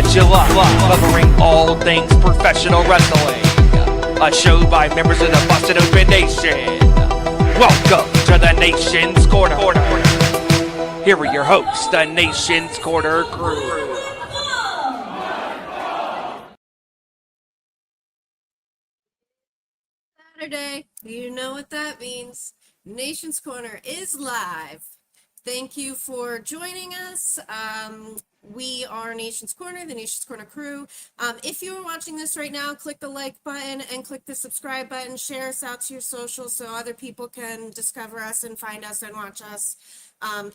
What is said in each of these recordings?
catch you live, covering all things professional wrestling. A show by members of the Busted Open Nation. Welcome to the Nation's Corner. Here are your hosts, the Nation's Corner crew. Saturday, you know what that means. Nation's Corner is live. Thank you for joining us. We are Nation's Corner, the Nation's Corner crew. If you are watching this right now, click the like button and click the subscribe button. Share us out to your socials so other people can discover us and find us and watch us.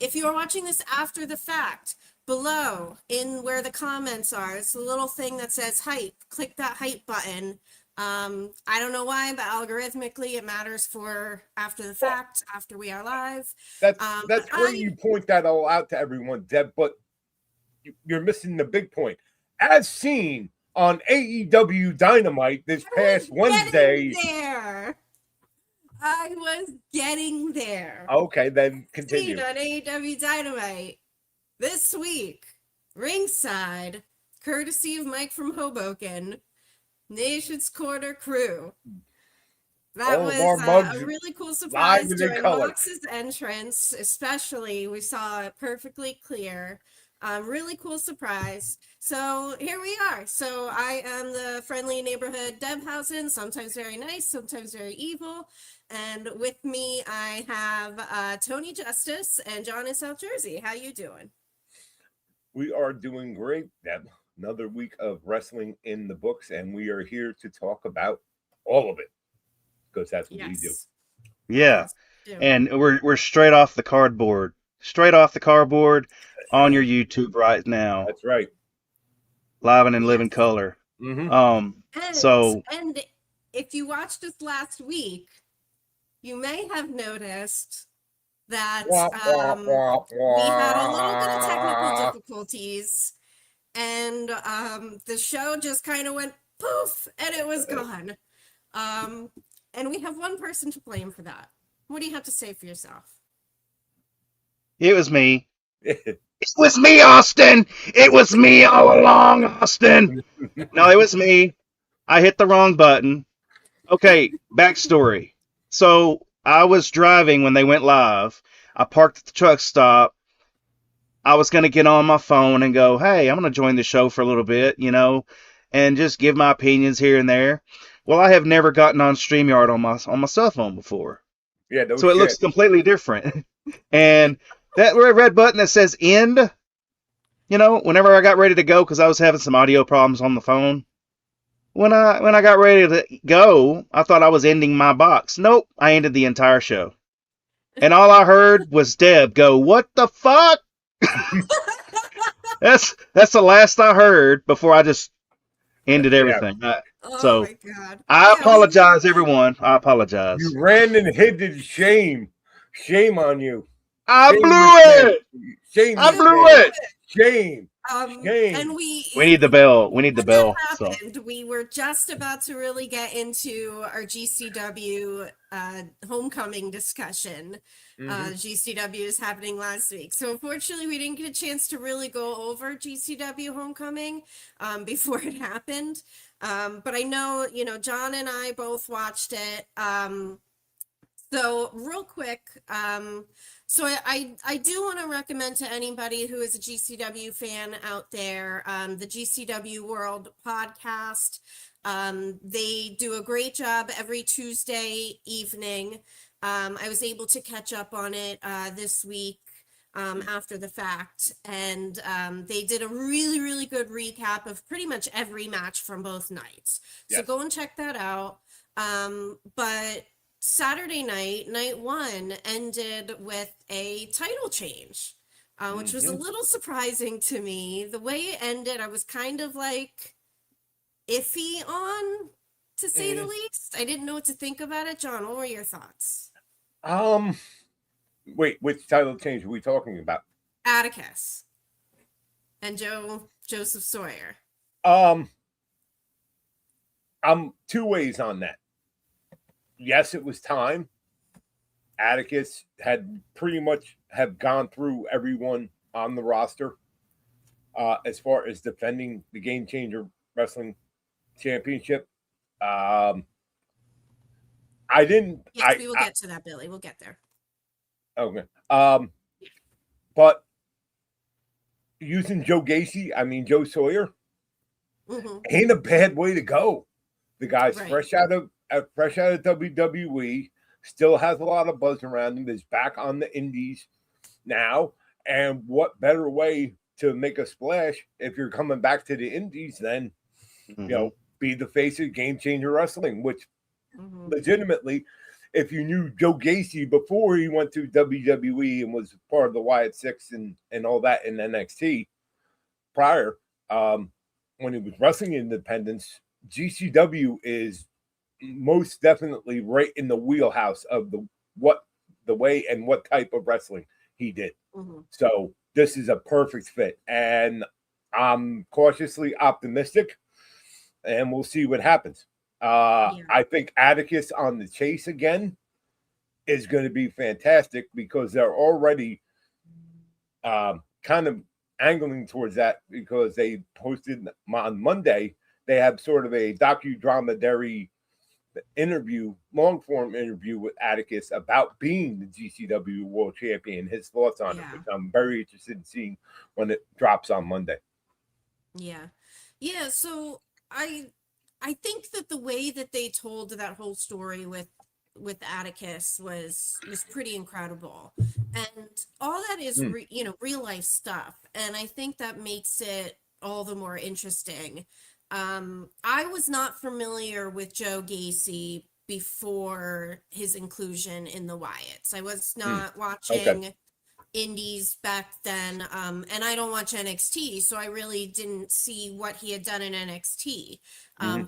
If you are watching this after the fact, below in where the comments are, it's a little thing that says hype. Click that hype button. I don't know why, but algorithmically it matters for after the fact, after we are live. That's great you point that all out to everyone, Deb, but you're missing the big point. As seen on AEW Dynamite this past Wednesday. I was getting there. Okay, then continue. Seen on AEW Dynamite this week, ringside, courtesy of Mike from Hoboken, Nation's Corner crew. That was a really cool surprise during Mox's entrance, especially. We saw it perfectly clear. Really cool surprise. So here we are. So I am the friendly neighborhood Debhausen, sometimes very nice, sometimes very evil. And with me, I have Tony Justice and John in South Jersey. How you doing? We are doing great, Deb. Another week of wrestling in the books, and we are here to talk about all of it because that's what we do. Yeah, and we're straight off the cardboard, on your YouTube right now. That's right, live and in living color. And if you watched us last week, you may have noticed that we had a little bit of technical difficulties. And the show just kind of went poof, and it was gone. And we have one person to blame for that. What do you have to say for yourself? It was me. It was me, Austin. It was me all along, Austin. No, it was me. I hit the wrong button. Okay, backstory. So I was driving when they went live. I parked at the truck stop. I was going to get on my phone and go, hey, I'm going to join the show for a little bit, and just give my opinions here and there. Well, I have never gotten on StreamYard on my cell phone before. Yeah, so it looks completely different. And that red button that says end, whenever I got ready to go, because I was having some audio problems on the phone, when I got ready to go, I thought I was ending my box. Nope, I ended the entire show. And all I heard was Deb go, what the fuck? That's the last I heard before I just ended everything. My God. I apologize, everyone. I apologize. You ran and hid in shame. Shame on you. I blew it. Shame. I blew it. Shame. Shame. And we need the bell. We need the bell. Happened, we were just about to really get into our GCW homecoming discussion. GCW is happening last week. So unfortunately, we didn't get a chance to really go over GCW homecoming before it happened. But I know, John and I both watched it. So real quick, so I do want to recommend to anybody who is a GCW fan out there, the GCW World podcast. They do a great job every Tuesday evening. I was able to catch up on it this week after the fact, and they did a really, really good recap of pretty much every match from both nights. Yes. So go and check that out. But Saturday night one, ended with a title change, which was a little surprising to me. The way it ended, I was kind of like iffy on, to say the least. I didn't know what to think about it. John, what were your thoughts? Wait, which title change are we talking about? Atticus and Joseph Sawyer. I'm two ways on that. Yes, it was time. Atticus had pretty much have gone through everyone on the roster. as far as defending the Game Changer Wrestling Championship. I didn't. Yes, we will get to that, Billy. We'll get there. Okay. But using Joe Gacy, I mean Joe Sawyer, ain't a bad way to go. The guy's fresh out of WWE, still has a lot of buzz around him. Is back on the Indies now, and what better way to make a splash if you're coming back to the Indies than be the face of Game Changer Wrestling, which legitimately, if you knew Joe Gacy before he went to WWE and was part of the Wyatt Six and all that in NXT prior, when he was wrestling independence, GCW is most definitely right in the wheelhouse of the way and what type of wrestling he did. So this is a perfect fit, and I'm cautiously optimistic, and we'll see what happens. I think Atticus on the chase again is going to be fantastic because they're already kind of angling towards that because they posted on Monday. They have sort of a docudrama interview, long form interview with Atticus about being the GCW World Champion, his thoughts on it, which I'm very interested in seeing when it drops on Monday. Yeah. So I think that the way that they told that whole story with Atticus was pretty incredible, and all that is real life stuff, and I think that makes it all the more interesting. I was not familiar with Joe Gacy before his inclusion in the Wyatts. I was not watching indies back then, and I don't watch NXT, so I really didn't see what he had done in NXT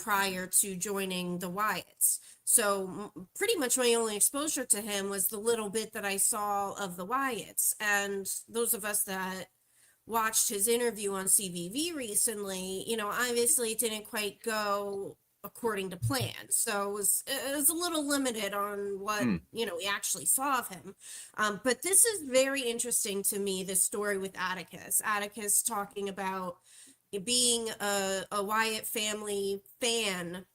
prior to joining the Wyatts. So pretty much my only exposure to him was the little bit that I saw of the Wyatts, and those of us that watched his interview on CVV recently, obviously it didn't quite go according to plan. So it was a little limited on what, we actually saw of him. But this is very interesting to me, this story with Atticus. Atticus talking about being a Wyatt family fan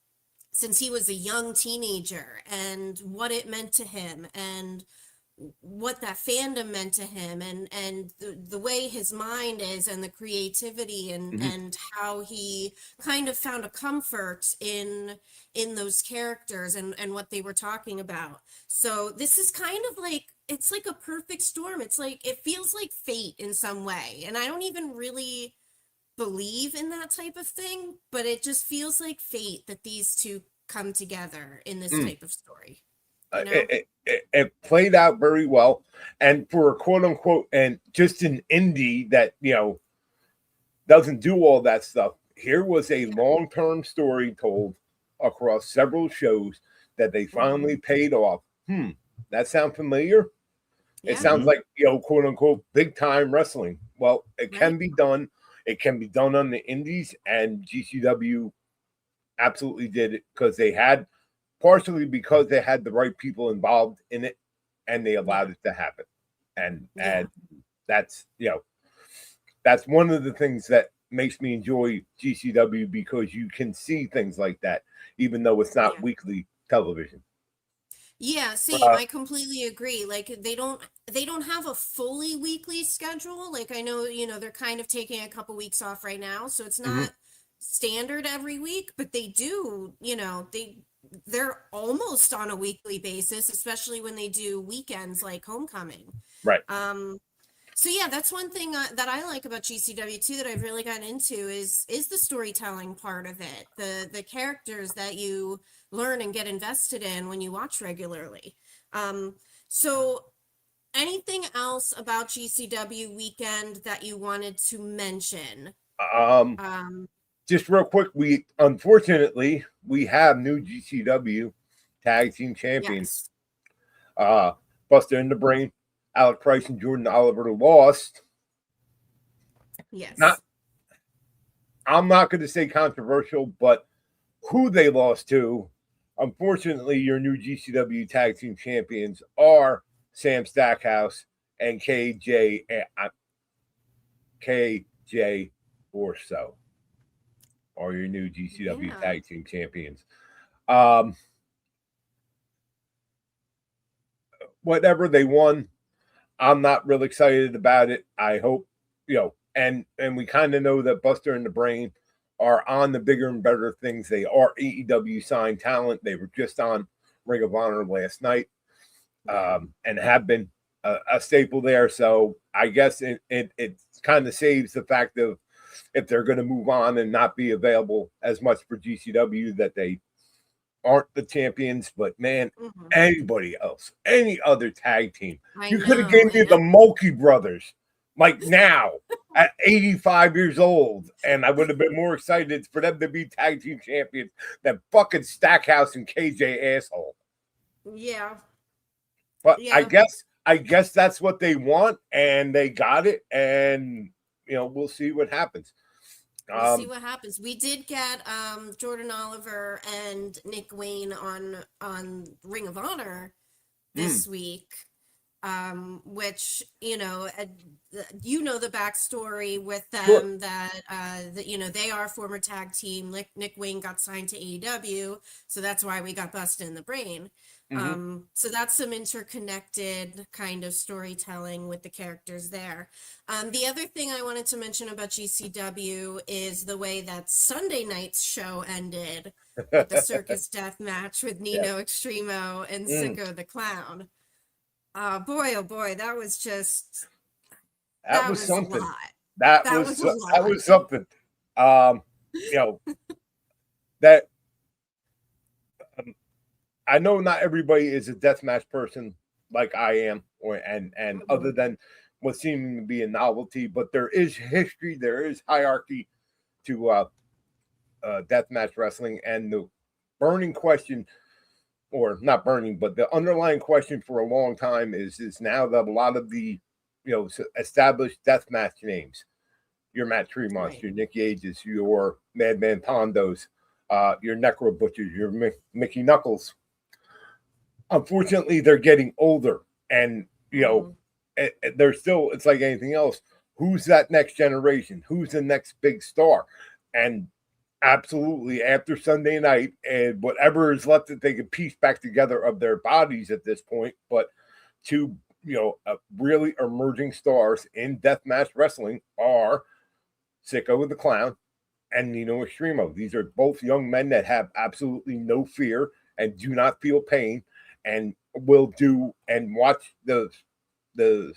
since he was a young teenager and what it meant to him and what that fandom meant to him and the way his mind is and the creativity and how he kind of found a comfort in those characters and what they were talking about. So this is kind of like, it's like a perfect storm. It's like, it feels like fate in some way. And I don't even really believe in that type of thing, but it just feels like fate that these two come together in this type of story. It played out very well, and for a quote unquote and just an indie that doesn't do all that stuff, here was a long-term story told across several shows that they finally paid off. That sound familiar? It sounds like quote unquote big time wrestling. Well, it can be done. It can be done on the indies, and GCW absolutely did it partially because they had the right people involved in it, and they allowed it to happen. And that's that's one of the things that makes me enjoy GCW, because you can see things like that, even though it's not weekly television. Yeah, same. I completely agree. Like they don't have a fully weekly schedule. Like I know, they're kind of taking a couple weeks off right now, so it's not standard every week, but they do, they're almost on a weekly basis, especially when they do weekends like Homecoming. Right. So yeah, that's one thing that I like about GCW too, that I've really gotten into is the storytelling part of it, the characters that you learn and get invested in when you watch regularly. So anything else about GCW weekend that you wanted to mention? Just real quick, we unfortunately have new GCW tag team champions. Buster in the Brain, Alec Price, and Jordan Oliver lost. Yes. I'm not going to say controversial, but who they lost to. Unfortunately, your new GCW tag team champions are Sam Stackhouse and KJ or so are your new GCW Yeah. Tag Team Champions. Whatever they won, I'm not real excited about it. I hope, and we kind of know that Buster and the Brain are on the bigger and better things. They are AEW signed talent. They were just on Ring of Honor last night, and have been a staple there. So I guess it kind of saves the fact of if they're going to move on and not be available as much for GCW, that they aren't the champions. But man, anybody else, any other tag team, you could have gave me the Mulkey brothers, like now at 85 years old, and I would have been more excited for them to be tag team champions than fucking Stackhouse and KJ asshole. Yeah. But yeah. I guess that's what they want, and they got it, and we'll see what happens. We'll see what happens. We did get Jordan Oliver and Nick Wayne on Ring of Honor this week, which the backstory with them, that they are a former tag team. Nick Wayne got signed to AEW, so that's why we got Busted in the Brain. So that's some interconnected kind of storytelling with the characters there. The other thing I wanted to mention about GCW is the way that Sunday night's show ended with the circus death match with Nino Extremo and Sicko the Clown. Boy, oh boy, that was just that was something. A lot. That was something. That. I know not everybody is a deathmatch person like I am, and other than what seeming to be a novelty, but there is history, there is hierarchy to deathmatch wrestling, and the burning question, or not burning, but the underlying question for a long time is now that a lot of the established deathmatch names, your Matt Tremonts, your Nick Yages, your Madman Pondos, your Necro Butchers, your Mickey Knuckles. Unfortunately, they're getting older, and they're still. It's like anything else. Who's that next generation? Who's the next big star? And absolutely, after Sunday night, and whatever is left that they can piece back together of their bodies at this point, but two really emerging stars in deathmatch wrestling are Sicko the Clown and Nino Extremo. These are both young men that have absolutely no fear and do not feel pain, and will do and watch the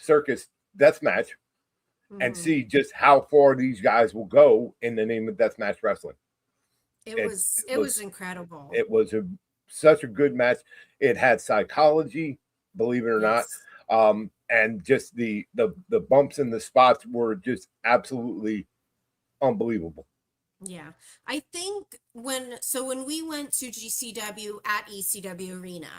circus death match and see just how far these guys will go in the name of deathmatch wrestling. It was incredible. It was such a good match. It had psychology, believe it or not, and just the bumps and the spots were just absolutely unbelievable. Yeah, I think when we went to GCW at ECW Arena,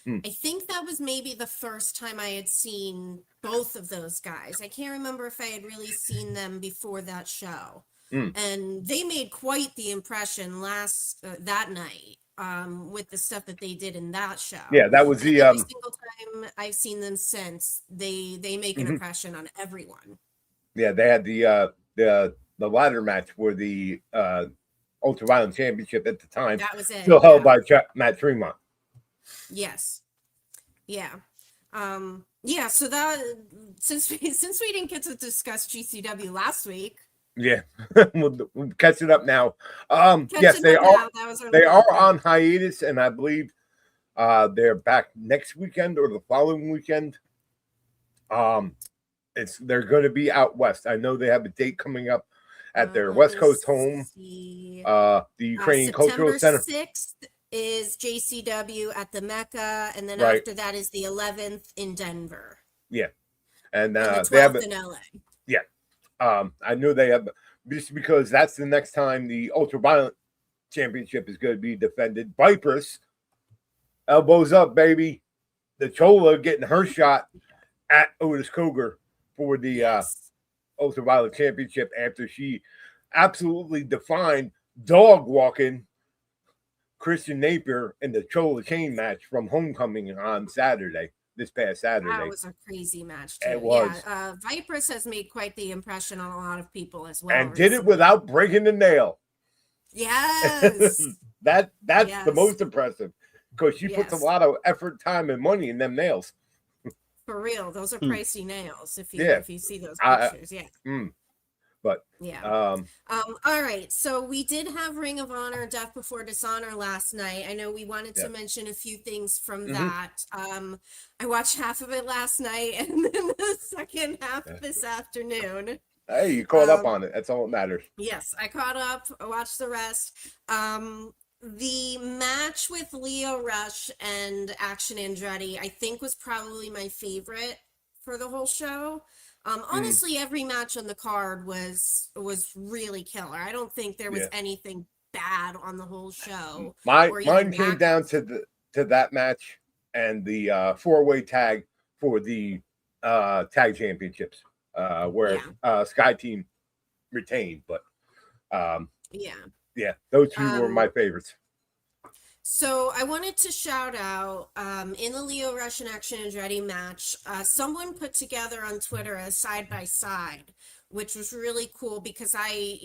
I think that was maybe the first time I had seen both of those guys. I can't remember if I had really seen them before that show. And they made quite the impression that night with the stuff that they did in that show. Yeah, that was and every single time I've seen them since, they make an impression on everyone. Yeah, they had the ladder match for the Ultraviolent Championship at the time. That was it. Still held by Matt Tremont. Yes. Yeah. So that since we didn't get to discuss GCW last week. Yeah. we'll catch it up now. Yes, they are on hiatus, and I believe they're back next weekend or the following weekend. They're going to be out west. I know they have a date coming up at their West Coast home, the Ukrainian Cultural Center. 6th is JCW at the Mecca, and then after that is the 11th in Denver. Yeah, and the 12th they have in LA. Yeah, I know they have, just because that's the next time the Ultraviolent Championship is going to be defended. Vipers, elbows up, baby. The Chola getting her shot at Otis Cougar for the Ultraviolent Championship after she absolutely defined dog walking Christian Napier in the Chola chain match from Homecoming on Saturday. this past Saturday. That was a crazy match too. It was. Yeah, Vipress has made quite the impression on a lot of people as well. And did it without breaking the nail. Yes. That's Yes. the most impressive, because she puts a lot of effort, time, and money in them nails. For real, those are pricey nails. If you see those pictures, But all right, so we did have Ring of Honor Death Before Dishonor last night. I know we wanted to mention a few things from that. I watched half of it last night and then the second half this afternoon. Hey, you caught up on it. That's all that matters. Yes, I caught up. I watched the rest. The match with Lio Rush and Action Andretti, I think, was probably my favorite for the whole show. Honestly, every match on the card was really killer. I don't think there was anything bad on the whole show. Mine came down to that match and the 4-way tag for the tag championships, where Sky Team retained. But those two were my favorites. So I wanted to shout out, in the Lio Rush and Action Andretti match, someone put together on Twitter a side-by-side, which was really cool because I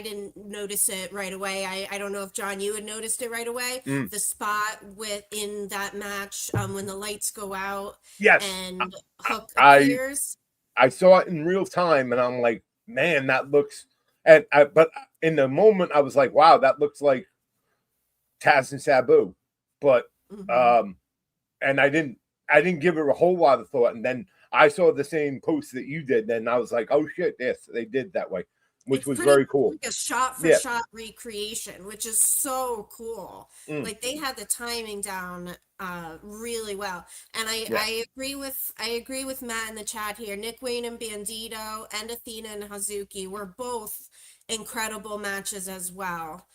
didn't notice it right away. I don't know if, John, you had noticed it right away. The spot in that match, when the lights go out and Hook appears. I saw it in real time and I'm like, man, that looks, but in the moment I was like, wow, that looks like Taz and Sabu, but and I didn't give it a whole lot of thought, and then I saw the same post that you did, and I was like, oh shit, yes, they did that way, which was very cool. Like a shot for shot recreation, which is so cool. Like they had the timing down really well, and I agree with Matt in the chat here. Nick Wayne and Bandito and Athena and Hazuki were both incredible matches as well.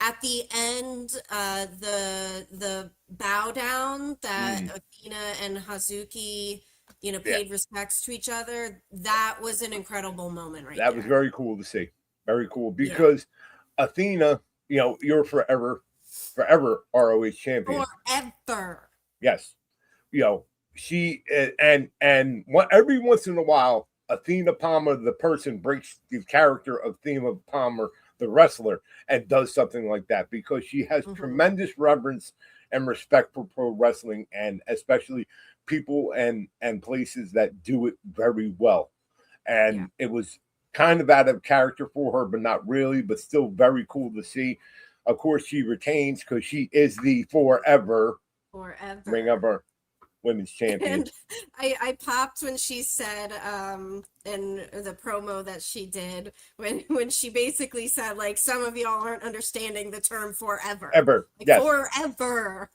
At the end, the bow down that Athena and Hazuki, paid respects to each other, that was an incredible moment right there. That was very cool to see. Very cool, because Athena, you're forever ROH champion. Forever. Yes. She and every once in a while, Athena Palmer, the person, breaks the character of Athena Palmer, the wrestler, and does something like that, because she has tremendous reverence and respect for pro wrestling, and especially people and places that do it very well. And it was kind of out of character for her, but not really, but still very cool to see. Of course, she retains because she is the forever Ring of Honor Women's Champion. And I popped when she said in the promo that she did, when she basically said, like, some of y'all aren't understanding the term forever. Forever.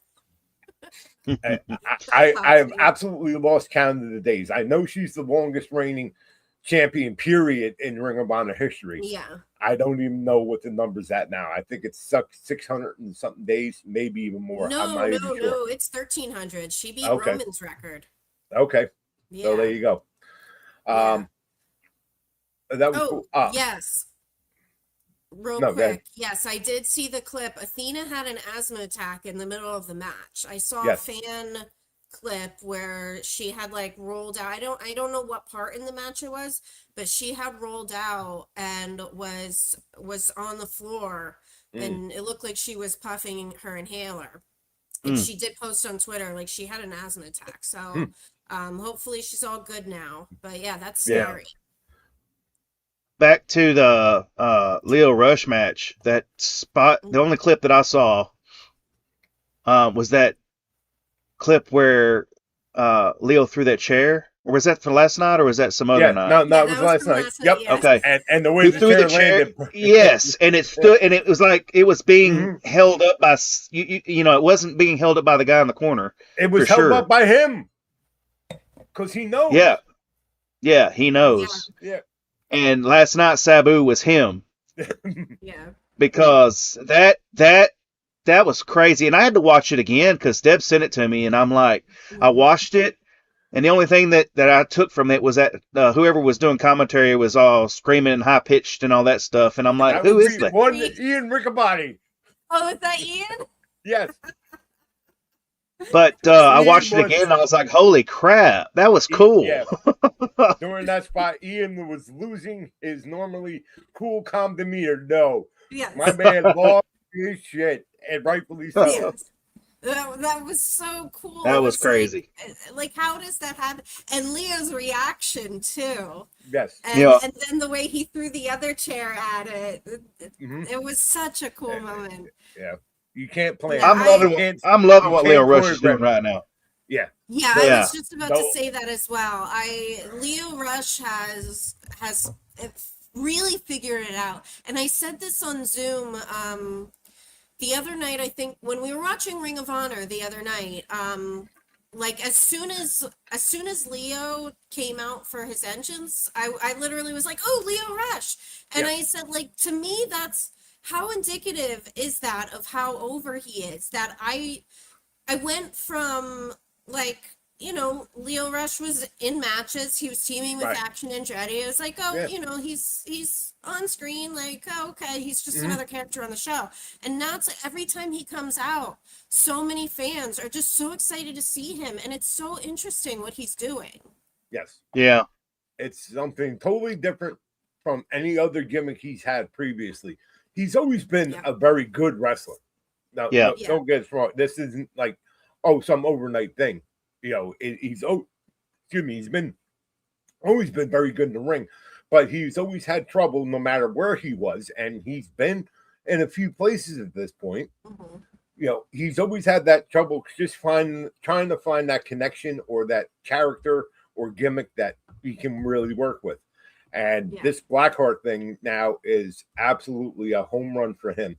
I have absolutely lost count of the days. I know she's the longest reigning champion, period, in Ring of Honor history. Yeah. I don't even know what the number's at now. I think it's 600 and something days, maybe even more. No, it's 1,300. She beat Roman's record. Okay. Yeah. So there you go. That was cool. Yes. Real quick. Yes, I did see the clip. Athena had an asthma attack in the middle of the match. I saw a fan clip where she had rolled out. I don't know what part in the match it was, but she had rolled out and was on the floor, and it looked like she was puffing her inhaler. And she did post on Twitter she had an asthma attack. So hopefully she's all good now. But yeah, that's scary. Back to the Lio Rush match, that spot, the only clip that I saw was that clip where Leo threw that chair. Or was that for last night, or was that some other night? No, it was last night. Yep. Yes. Okay. And the way the chair landed. Yes, and it stood, and it was like it was being held up by it wasn't being held up by the guy in the corner. It was held up by him, because he knows. Yeah, he knows. Yeah. And last night Sabu was him. Yeah. Because that was crazy, and I had to watch it again because Deb sent it to me, and I'm like, I watched it. And the only thing that I took from it was that whoever was doing commentary was all screaming and high pitched and all that stuff. And I'm like, who is that? Ian Riccaboni. Oh, is that Ian? Yes. But I watched it was- again and I was like, holy crap, that was cool. Yeah. During that spot, Ian was losing his normally cool, calm demeanor. No, Yes. my man lost his shit, and rightfully so. Yes. That was so cool. That It was crazy. Like, how does that happen? And Leo's reaction too. Yes. And, Yeah. and then the way he threw the other chair at it. Mhm. It was such a cool moment. Yeah. You can't plan. Yeah, I'm loving what you Leo can't Rush is doing choreograph. right now. Yeah. Yeah, I Yeah. was just about to say that as well. Leo Rush has really figured it out. And I said this on Zoom the other night, I think when we were watching Ring of Honor the other night, like as soon as Leo came out for his entrance, I literally was like, "Oh, Leo Rush." And I said, like, to me, that's how indicative is that of how over he is, that I went from, like, you know, Leo Rush was in matches, he was teaming with Right. Action Andretti. I was like, oh, Yeah. you know, he's on screen, like, oh, okay, he's just another character on the show. And now it's like every time he comes out, so many fans are just so excited to see him, and it's so interesting what he's doing. Yes. Yeah. It's something totally different from any other gimmick he's had previously. He's always been a very good wrestler. Now, don't get us wrong. This isn't like, some overnight thing. You know, he's been always been very good in the ring, but he's always had trouble no matter where he was, and he's been in a few places at this point. Mm-hmm. You know, he's always had that trouble just trying to find that connection or that character or gimmick that he can really work with. And this Blackheart thing now is absolutely a home run for him.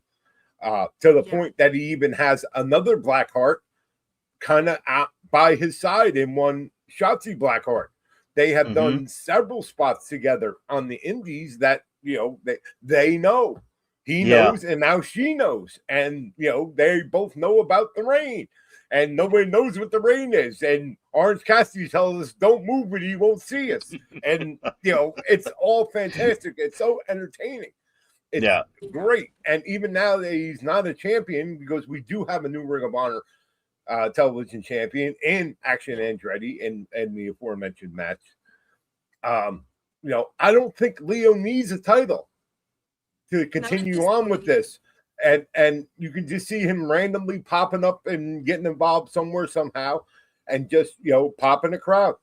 To the point that he even has another Blackheart kind of out by his side in one Shotzi Blackheart. They have done several spots together on the indies that, you know, they know. He knows, and now she knows. And, you know, they both know about the rain. And nobody knows what the rain is. And Orange Cassidy tells us, don't move it, he won't see us. And, you know, it's all fantastic. It's so entertaining. It's great. And even now that he's not a champion, because we do have a new Ring of Honor television champion in Action Andretti in the aforementioned match. You know, I don't think Leo needs a title to continue on with this. And you can just see him randomly popping up and getting involved somewhere somehow and just, you know, popping a crowd.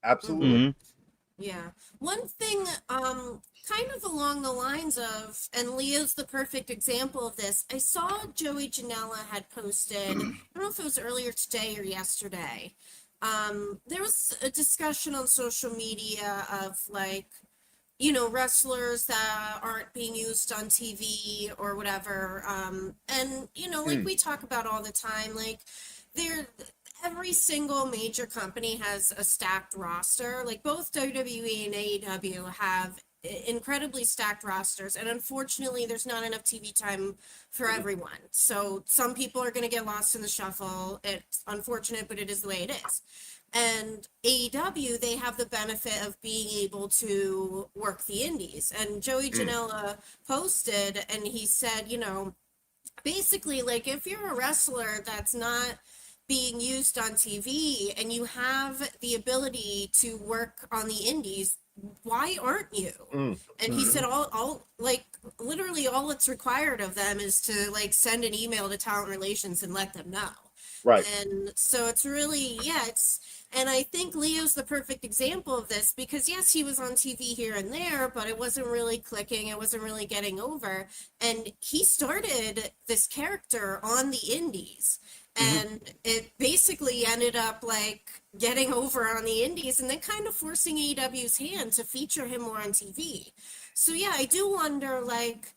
Absolutely. Yeah. One thing, kind of along the lines of, and Leo's the perfect example of this, I saw Joey Janela had posted, I don't know if it was earlier today or yesterday. There was a discussion on social media of, like, you know, wrestlers that aren't being used on TV or whatever. And, you know, like we talk about all the time, like, every single major company has a stacked roster. Like, both WWE and AEW have incredibly stacked rosters, and unfortunately there's not enough TV time for everyone. So some people are going to get lost in the shuffle. It's unfortunate, but it is the way it is. And AEW, they have the benefit of being able to work the indies. And Joey Janela posted, and he said, you know, basically, like, if you're a wrestler that's not being used on TV and you have the ability to work on the indies, why aren't you? And he said all like literally all it's required of them is to, like, send an email to talent relations and let them know. Right. And so it's really, and I think Leo's the perfect example of this, because yes, he was on TV here and there, but it wasn't really clicking, it wasn't really getting over. And he started this character on the indies. And it basically ended up, like, getting over on the indies and then kind of forcing AEW's hand to feature him more on TV. So yeah, I do wonder, like,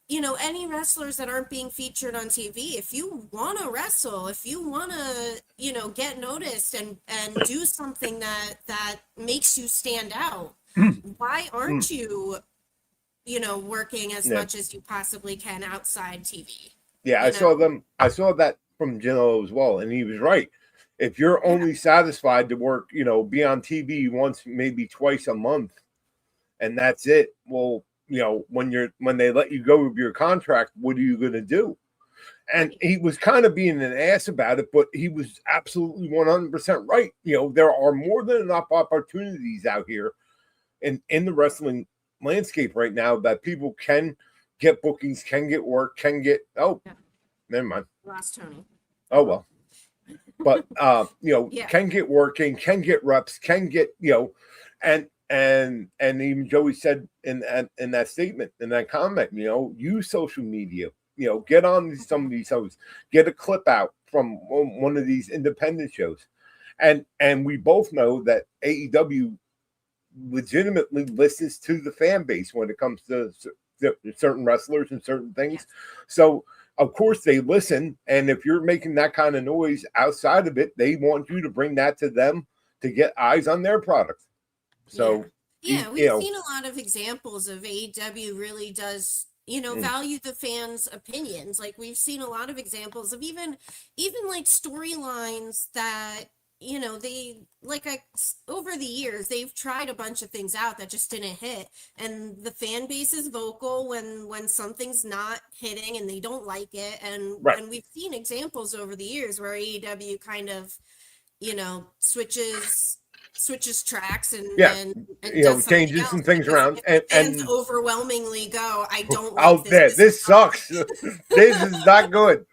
you know, any wrestlers that aren't being featured on TV, if you want to wrestle, if you want to, you know, get noticed and do something that makes you stand out, why aren't you, you know, working as much as you possibly can outside TV? Yeah, I saw that from Gino as well, and he was right. If you're only satisfied to work, you know, be on TV once, maybe twice a month, and that's it, well, you know, when they let you go with your contract, what are you going to do? And he was kind of being an ass about it, but he was absolutely 100% right. There are more than enough opportunities out here in the wrestling landscape right now that people can get bookings, can get work, can get never mind. Lost Tony. Oh well. But can get working, can get reps, can get and even Joey said in that statement, in that comment, use social media, get on some of these shows, get a clip out from one of these independent shows. And we both know that AEW legitimately listens to the fan base when it comes to certain wrestlers and certain things. So of course they listen, and if you're making that kind of noise outside of it, they want you to bring that to them to get eyes on their product. So we've seen a lot of examples of AEW really does value the fans' opinions. Like we've seen a lot of examples of even like storylines that they over the years they've tried a bunch of things out that just didn't hit, and the fan base is vocal when something's not hitting and they don't like it, and we've seen examples over the years where AEW kind of switches tracks and does changes else, some things around, and overwhelmingly go, I don't like this sucks. This is not good.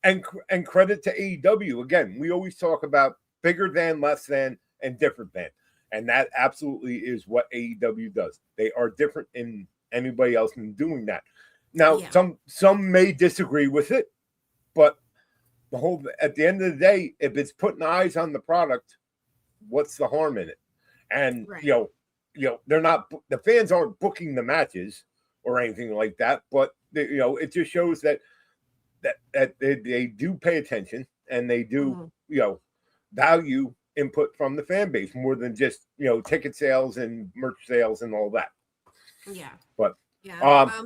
And credit to AEW. Again, we always talk about bigger than, less than, and different than. And that absolutely is what AEW does. They are different in anybody else in doing that. Now, some may disagree with it, but at the end of the day, if it's putting eyes on the product, what's the harm in it? And they're not, the fans aren't booking the matches or anything like that, but it just shows that they do pay attention, and they do value input from the fan base more than just ticket sales and merch sales and all that. But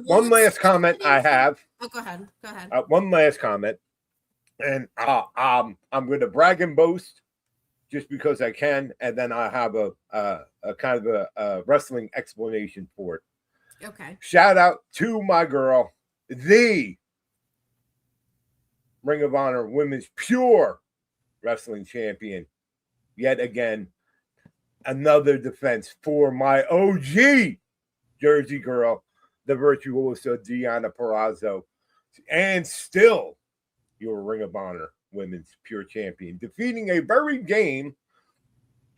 one last comment I have. Oh, go ahead. One last comment, and I'm going to brag and boast just because I can, and then I have a kind of a wrestling explanation for it. Okay. Shout out to my girl, the Ring of Honor Women's Pure Wrestling Champion. Yet again, another defense for my OG Jersey girl, the virtuoso Deonna Purrazzo, and still your Ring of Honor Women's Pure Champion, defeating a very game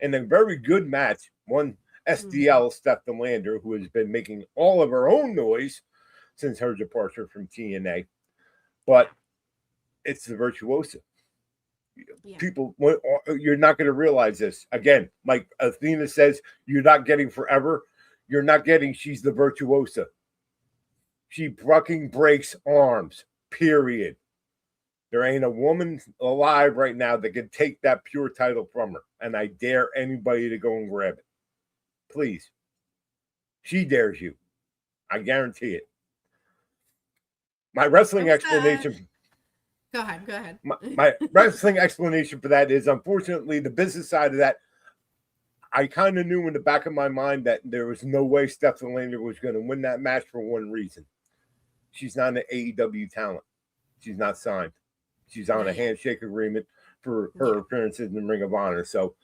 and a very good match. One SDL, Steph DeLander, who has been making all of her own noise since her departure from TNA. But it's the virtuoso. People, you're not going to realize this. Again, like Athena says, you're not getting forever. You're not getting, she's the virtuosa. She fucking breaks arms, period. There ain't a woman alive right now that can take that pure title from her. And I dare anybody to go and grab it. Please. She dares you. I guarantee it. My wrestling explanation. Go ahead. My wrestling explanation for that is, unfortunately, the business side of that, I kind of knew in the back of my mind that there was no way Steph DeLander was going to win that match for one reason. She's not an AEW talent. She's not signed. She's on a handshake agreement for her appearances in the Ring of Honor. So,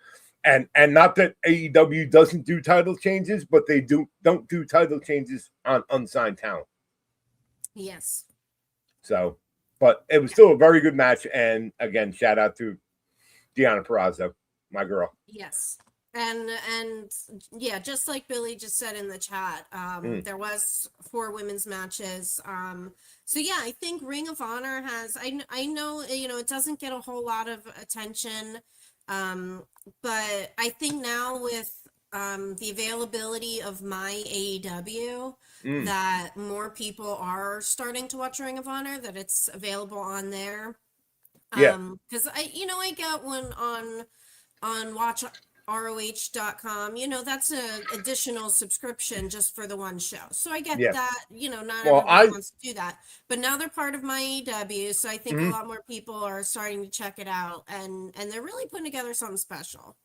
and not that AEW doesn't do title changes, but they don't do title changes on unsigned talent. Yes. So, but it was still a very good match. And again, shout out to Deonna Purrazzo, my girl. Yes. And yeah, just like Billy just said in the chat, there was 4 women's matches. So yeah, I think Ring of Honor has, I know, it doesn't get a whole lot of attention. But I think now with the availability of my AEW, that more people are starting to watch Ring of Honor, that it's available on there. Because I get one on watchroh.com, that's an additional subscription just for the one show. So I get that, not everyone wants to do that. But now they're part of my AEW, so I think a lot more people are starting to check it out, and they're really putting together something special.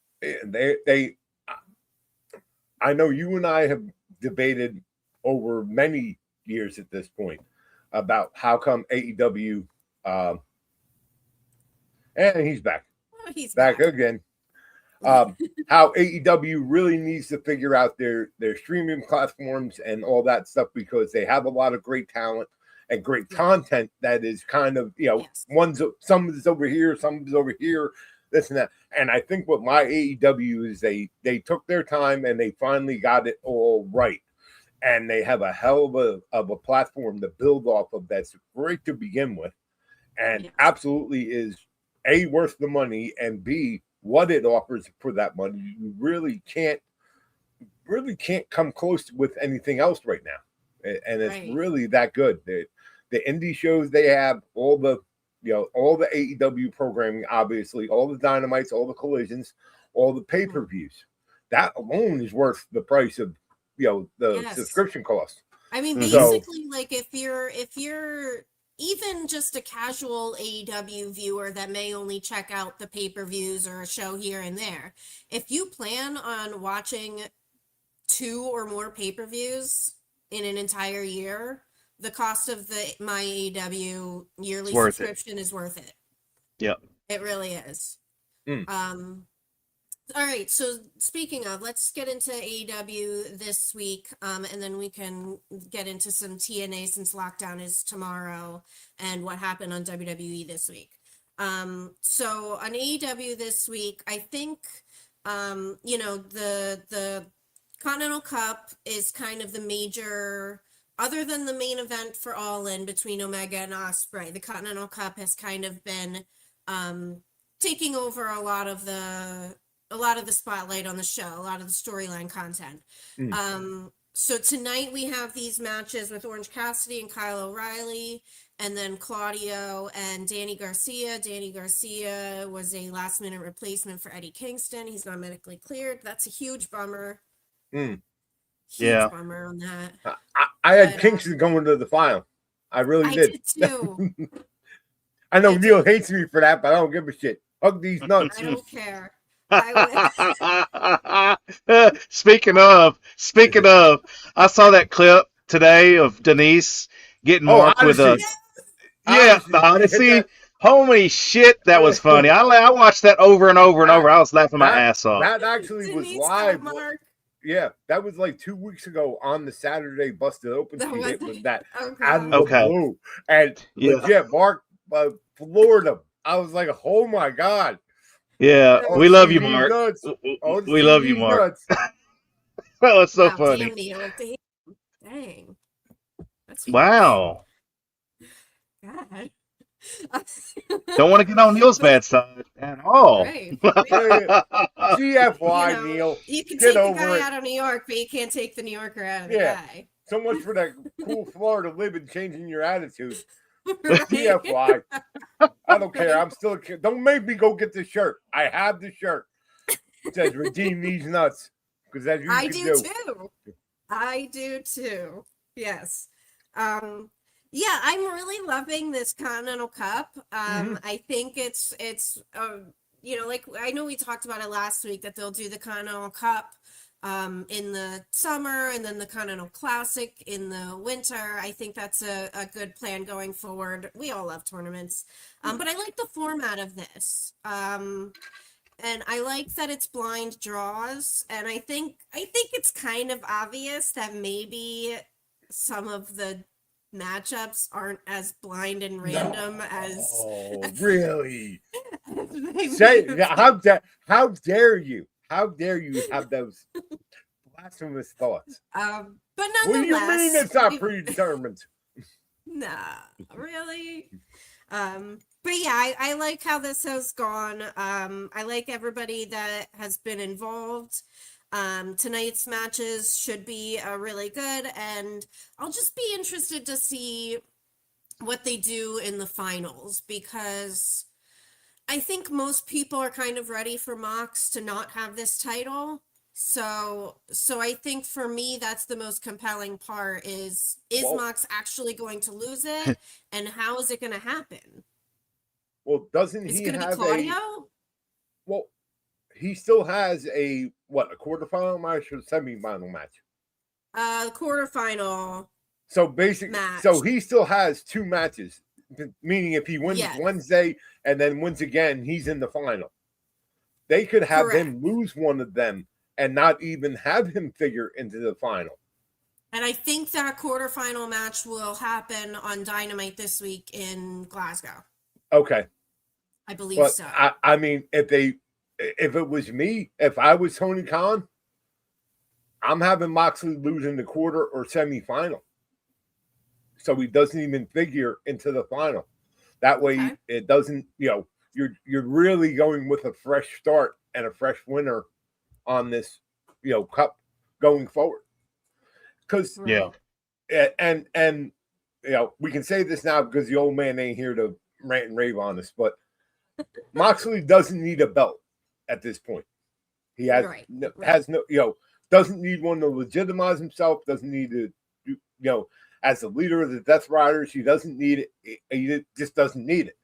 I know you and I have debated over many years at this point about how come AEW, and he's back. Oh, he's back again. How AEW really needs to figure out their streaming platforms and all that stuff, because they have a lot of great talent and great content that is kind of, some is over here, some is over here, this and that. And I think what my AEW is, they took their time and they finally got it all right. And they have a hell of a platform to build off of that's great to begin with, and absolutely is A, worth the money, and B, what it offers for that money. You really can't come close with anything else right now, and it's really that good. The indie shows they have, all the AEW programming, obviously, all the Dynamites, all the Collisions, all the pay-per-views. That alone is worth the price of the subscription cost. I mean, basically, like if you're even just a casual AEW viewer that may only check out the pay-per-views or a show here and there, if you plan on watching 2 or more pay-per-views in an entire year, the cost of the My AEW yearly subscription is worth it. Yep. It really is. All right, so speaking of, let's get into AEW this week, and then we can get into some TNA since Lockdown is tomorrow and what happened on WWE this week. So on AEW this week, I think, the Continental Cup is kind of the major, other than the main event for All In between Omega and Ospreay, the Continental Cup has kind of been taking over a lot of the spotlight on the show, a lot of the storyline content. So tonight we have these matches with Orange Cassidy and Kyle O'Reilly, and then Claudio and Danny Garcia. Danny Garcia was a last-minute replacement for Eddie Kingston. He's not medically cleared. That's a huge bummer. Huge bummer on that. I had Kingston going to the final. I really did. I did too. I know Neil hates me for that, but I don't give a shit. Hug these nuts. I don't care. Speaking of, I saw that clip today of Denise getting marked with a Odyssey. Holy shit, that was funny. I watched that over and over and over. I was laughing my ass off. That actually was live. Yeah, that was like 2 weeks ago on the Saturday Busted Open feed. It was that out of the blue. And legit, Mark Florida. I was like, oh my God. Yeah, we love you, Mark. We love you, Mark. That was so funny. Dang. That's wow. God. Don't want to get on Neil's bad side at all. Right. GFY, Neil. You can take the guy out of New York, but you can't take the New Yorker out of the guy. So much for that cool Florida living, changing your attitude. GFY. I don't care. I'm still a kid. Don't make me go get the shirt. I have the shirt. It says redeem these nuts. Because as you I can do too. I do too. Yes. Yeah, I'm really loving this Continental Cup. I think it's like I know we talked about it last week that they'll do the Continental Cup in the summer and then the Continental Classic in the winter. I think that's a good plan going forward. We all love tournaments, but I like the format of this. And I like that it's blind draws, and I think it's kind of obvious that maybe some of the matchups aren't as blind and random as really. How dare you have those blasphemous thoughts? But nonetheless, what do you mean it's not predetermined? Nah, really. But yeah, I like how this has gone. I like everybody that has been involved. Tonight's matches should be really good, and I'll just be interested to see what they do in the finals, because I think most people are kind of ready for Mox to not have this title. So I think for me, that's the most compelling part is Mox actually going to lose it, and how is it going to happen? Well, doesn't It's he going to be have Claudio? Well, he still has a quarterfinal match or semifinal match? Quarterfinal. So basically, match. so he still has 2 matches, meaning if he wins Wednesday and then wins again, he's in the final. They could have him lose one of them and not even have him figure into the final. And I think that quarterfinal match will happen on Dynamite this week in Glasgow. Okay. I believe so. I mean, if it was me, if I was Tony Khan, I'm having Moxley lose in the quarter or semifinal. So he doesn't even figure into the final. That way it doesn't, you're really going with a fresh start and a fresh winner on this, cup going forward. Because and we can say this now because the old man ain't here to rant and rave on us, but Moxley doesn't need a belt at this point. He has no doesn't need one to legitimize himself, doesn't need to as the leader of the Death Riders, he doesn't need it. He just doesn't need it.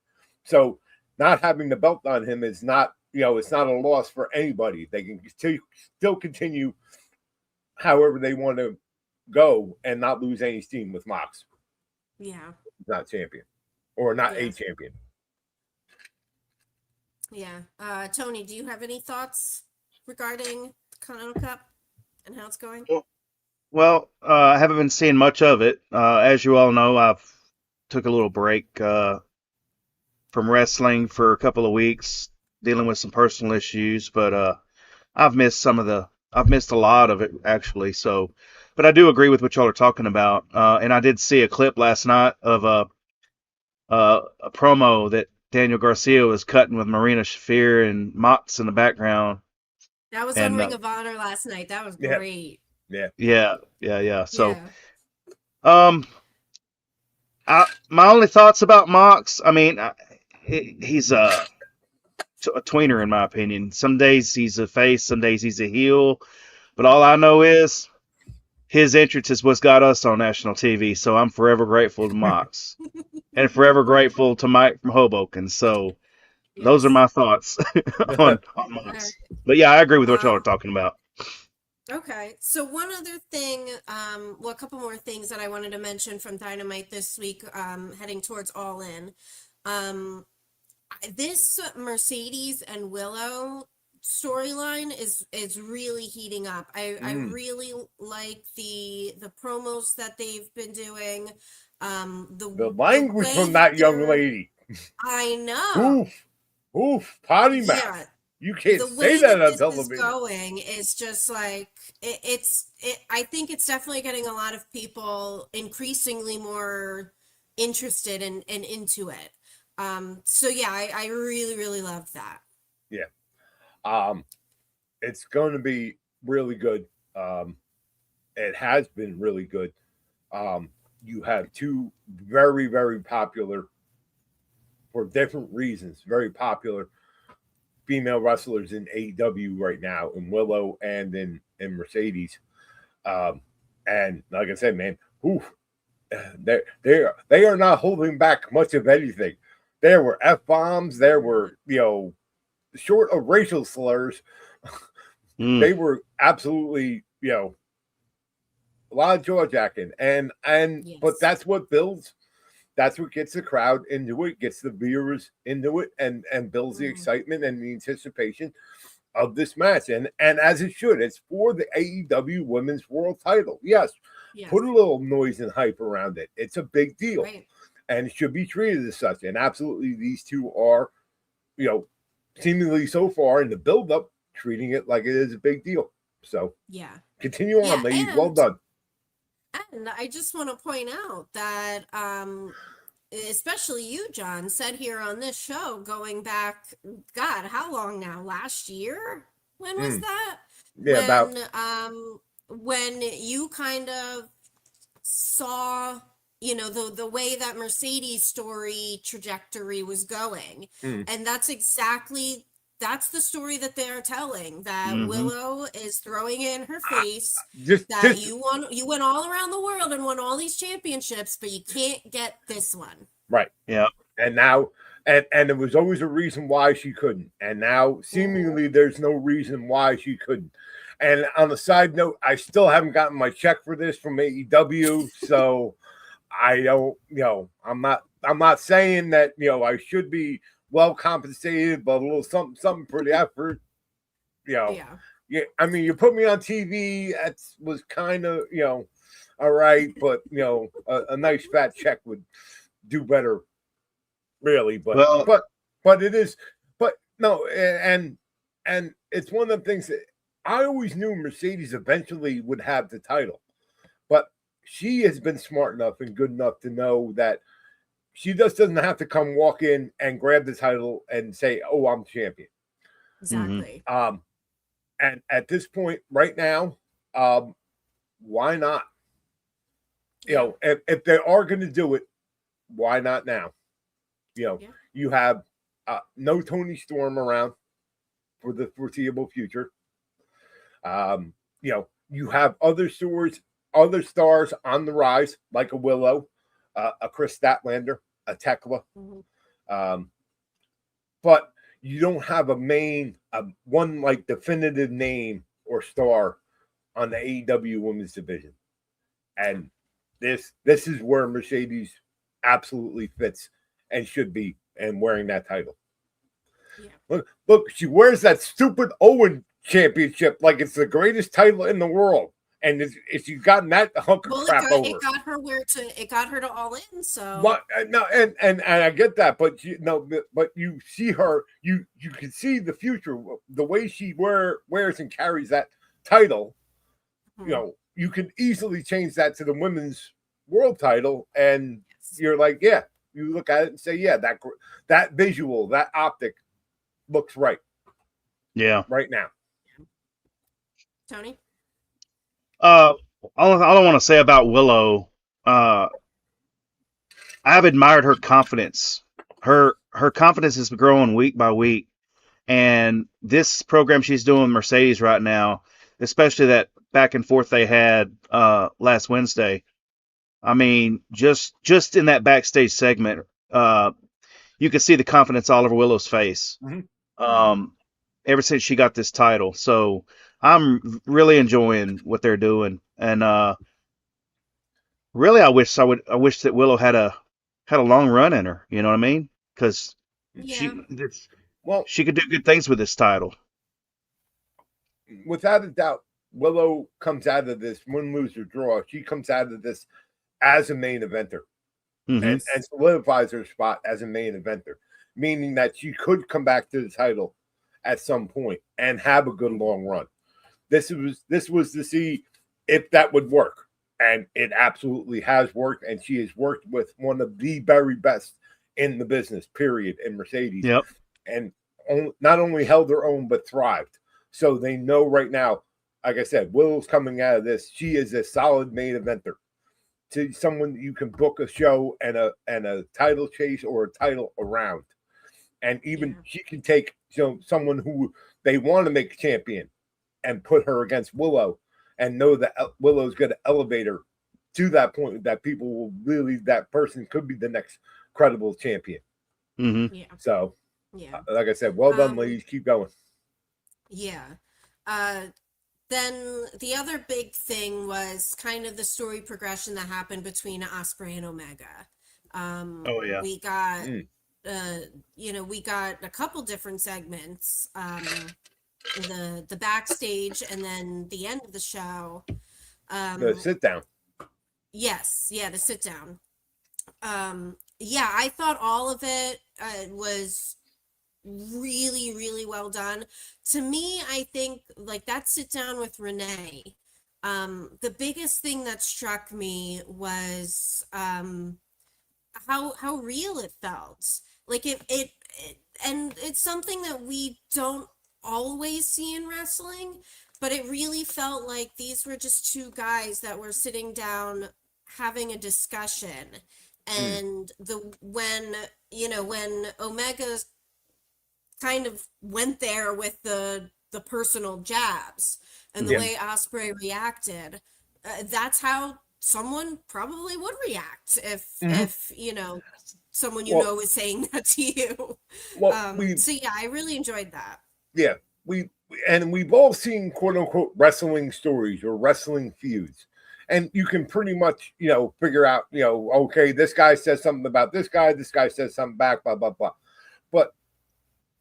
So not having the belt on him is not, it's not a loss for anybody. They can still continue however they want to go and not lose any steam with Mox. Yeah. Not champion. Or not a champion. Yeah. Tony, do you have any thoughts regarding the Continental Cup and how it's going? Well, I haven't been seeing much of it. As you all know, I've took a little break from wrestling for a couple of weeks, dealing with some personal issues, but I've missed a lot of it actually. So, but I do agree with what y'all are talking about. And I did see a clip last night of a promo that Daniel Garcia was cutting with Marina Shafir and Mox in the background. That was on Ring of Honor last night. That was great. Yeah. So, my only thoughts about Mox, I mean, he's a tweener in my opinion. Some days he's a face, some days he's a heel. But all I know is his entrance is what's got us on national TV. So I'm forever grateful to Mox and forever grateful to Mike from Hoboken. So those are my thoughts on Mox. But yeah, I agree with what y'all are talking about. Okay, so one other thing, a couple more things that I wanted to mention from Dynamite this week, heading towards All In. This Mercedes and Willow storyline is really heating up. I really like the promos that they've been doing. The language from that young lady. I know. Oof, potty mouth. Yeah. You can't say that on television. Going is just like I think it's definitely getting a lot of people increasingly more interested and into it. So yeah, I really, really love that. Yeah. It's going to be really good. It has been really good. You have 2 very, very popular, for different reasons, very popular female wrestlers in AEW right now, in Willow and in Mercedes. And like I said, man, they are not holding back much of anything. There were F-bombs, there were, short of racial slurs. They were absolutely, a lot of jaw-jacking. And yes. But that's what builds. That's what gets the crowd into it, gets the viewers into it, and builds the excitement and the anticipation of this match. And as it should, it's for the AEW Women's World Title. Yes. Put a little noise and hype around it. It's a big deal. Right. And it should be treated as such. And absolutely, these 2 are, seemingly so far in the build-up, treating it like it is a big deal. So, continue on, ladies. Well done. And I just want to point out that, especially you, John, said here on this show, going back, God, how long now? Last year? When was that? Yeah, when you kind of saw, the way that Mercedes' story trajectory was going. And that's the story that they're telling, that Willow is throwing in her face you went all around the world and won all these championships, but you can't get this one. Right. Yeah. And now, and there was always a reason why she couldn't. And now seemingly there's no reason why she couldn't. And on a side note, I still haven't gotten my check for this from AEW. So I don't, I'm not saying that, I should be well compensated, but a little something for the effort, Yeah. Yeah, I mean, you put me on TV, that was kind of, all right, but a nice fat check would do better, really. Well, But it is, but no, and it's one of the things that I always knew Mercedes eventually would have the title, but she has been smart enough and good enough to know that she just doesn't have to come walk in and grab the title and say, "Oh, I'm champion." Exactly. And at this point, right now, why not? If they are going to do it, why not now? You have no Tony Storm around for the foreseeable future. You have other stars on the rise, like a Willow, a Chris Statlander, a Tekla. But you don't have a main, one like definitive name or star on the AEW Women's Division. And this is where Mercedes absolutely fits and should be, and wearing that title. Yeah. Look, she wears that stupid Owen championship like it's the greatest title in the world. And if you've gotten that hunk of crap over, it got her to All In. So but no, and I get that, but but you see her, you can see the future, the way she wears and carries that title. You can easily change that to the women's world title, and you're like, yeah, you look at it and say, yeah, that visual, that optic looks right. Yeah, right now. Tony. All I want to say about Willow, I've admired her confidence. Her confidence is growing week by week, and this program she's doing with Mercedes right now, especially that back and forth they had last Wednesday. I mean, just in that backstage segment, you could see the confidence all over Willow's face. Ever since she got this title, so I'm really enjoying what they're doing, and really, I wish that Willow had a long run in her. You know what I mean? Because she could do good things with this title. Without a doubt, Willow comes out of this win, lose, or draw. She comes out of this as a main eventer and solidifies her spot as a main eventer, meaning that she could come back to the title at some point and have a good long run. This was to see if that would work, and it absolutely has worked. And she has worked with one of the very best in the business, period, in Mercedes. Yep. And not only held her own but thrived. So they know right now, like I said, Willow's coming out of this. She is a solid main eventer. To someone you can book a show and a title chase or a title around, and even she can take someone who they want to make champion and put her against Willow, and know that Willow's going to elevate her to that point that people will really, that person could be the next credible champion. So, like I said, well done, ladies. Keep going. Yeah. Then the other big thing was kind of the story progression that happened between Ospreay and Omega. We got, we got a couple different segments, the backstage and then the end of the show. The sit down. Yes. Yeah. The sit down. I thought all of it was really, really well done. To me, I think like that sit down with Renee, the biggest thing that struck me was how real it felt. Like it and it's something that we don't always see in wrestling, but it really felt like these were just two guys that were sitting down having a discussion. And when Omega kind of went there with the personal jabs and the way Ospreay reacted, that's how someone probably would react if someone is saying that to you. I really enjoyed that. Yeah, we've all seen quote unquote wrestling stories or wrestling feuds, and you can pretty much, figure out, okay, this guy says something about this guy says something back, blah, blah, blah. But,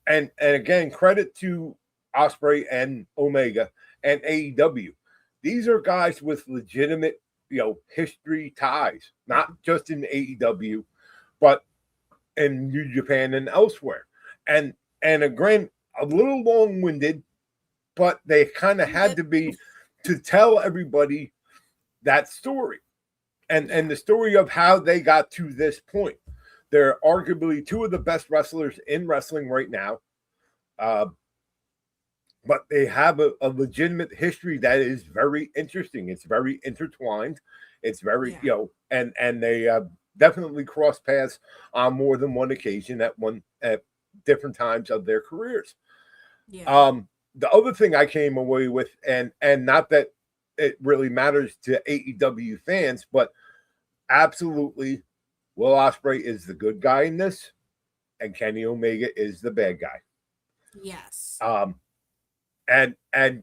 and again, credit to Ospreay and Omega and AEW. These are guys with legitimate, history ties, not just in AEW, but in New Japan and elsewhere. And again, a little long-winded, but they kind of had to be to tell everybody that story and the story of how they got to this point. They're arguably two of the best wrestlers in wrestling right now. But they have a legitimate history that is very interesting. It's very intertwined. It's very, and they definitely cross paths on more than one occasion at different times of their careers. Yeah. The other thing I came away with, and not that it really matters to AEW fans, but absolutely, Will Ospreay is the good guy in this, and Kenny Omega is the bad guy. Yes. And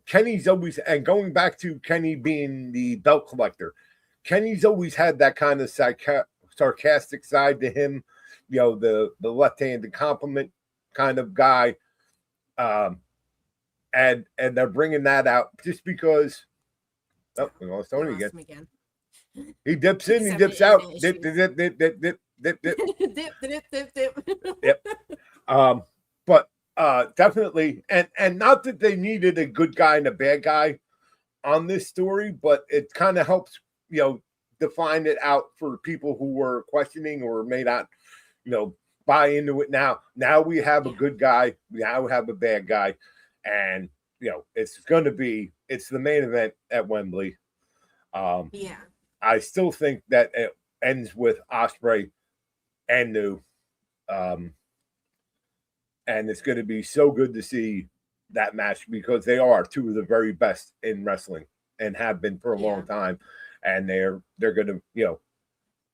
Kenny's always, and going back to Kenny being the belt collector, Kenny's always had that kind of sarcastic side to him, the left-handed compliment kind of guy. And they're bringing that out just because. Oh, we lost Tony again. He dips in, he dips out. Dip. Yep. But definitely, and not that they needed a good guy and a bad guy on this story, but it kind of helps, define it out for people who were questioning or may not, buy into it now. Now we have a good guy. We now have a bad guy. And, it's the main event at Wembley. I still think that it ends with Ospreay and New. And it's going to be so good to see that match because they are two of the very best in wrestling and have been for a long time. And they're going to,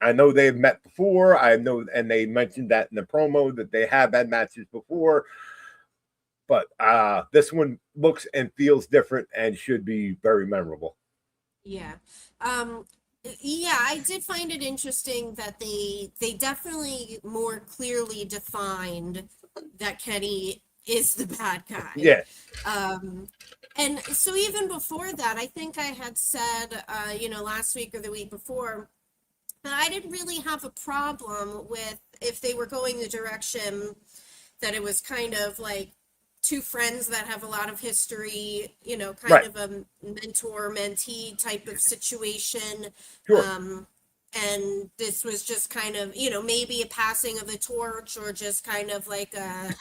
I know they've met before. I know, and they mentioned that in the promo that they have had matches before. But this one looks and feels different and should be very memorable. Yeah. I did find it interesting that they definitely more clearly defined that Kenny is the bad guy. Yeah. And so even before that, I think I had said, last week or the week before, that I didn't really have a problem with if they were going the direction that it was kind of like two friends that have a lot of history, kind of a mentor-mentee type of situation. Sure. And this was just kind of, maybe a passing of the torch or just kind of like a,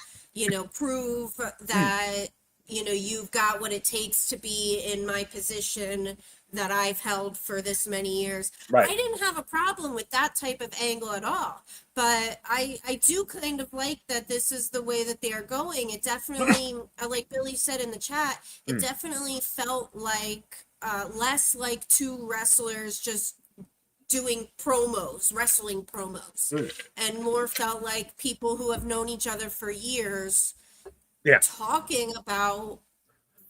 prove that, you've got what it takes to be in my position that I've held for this many years. Right. I didn't have a problem with that type of angle at all. But I do kind of like that this is the way that they are going. It definitely, like Billy said in the chat, it definitely felt like less like two wrestlers just doing promos, wrestling promos, and more felt like people who have known each other for years talking about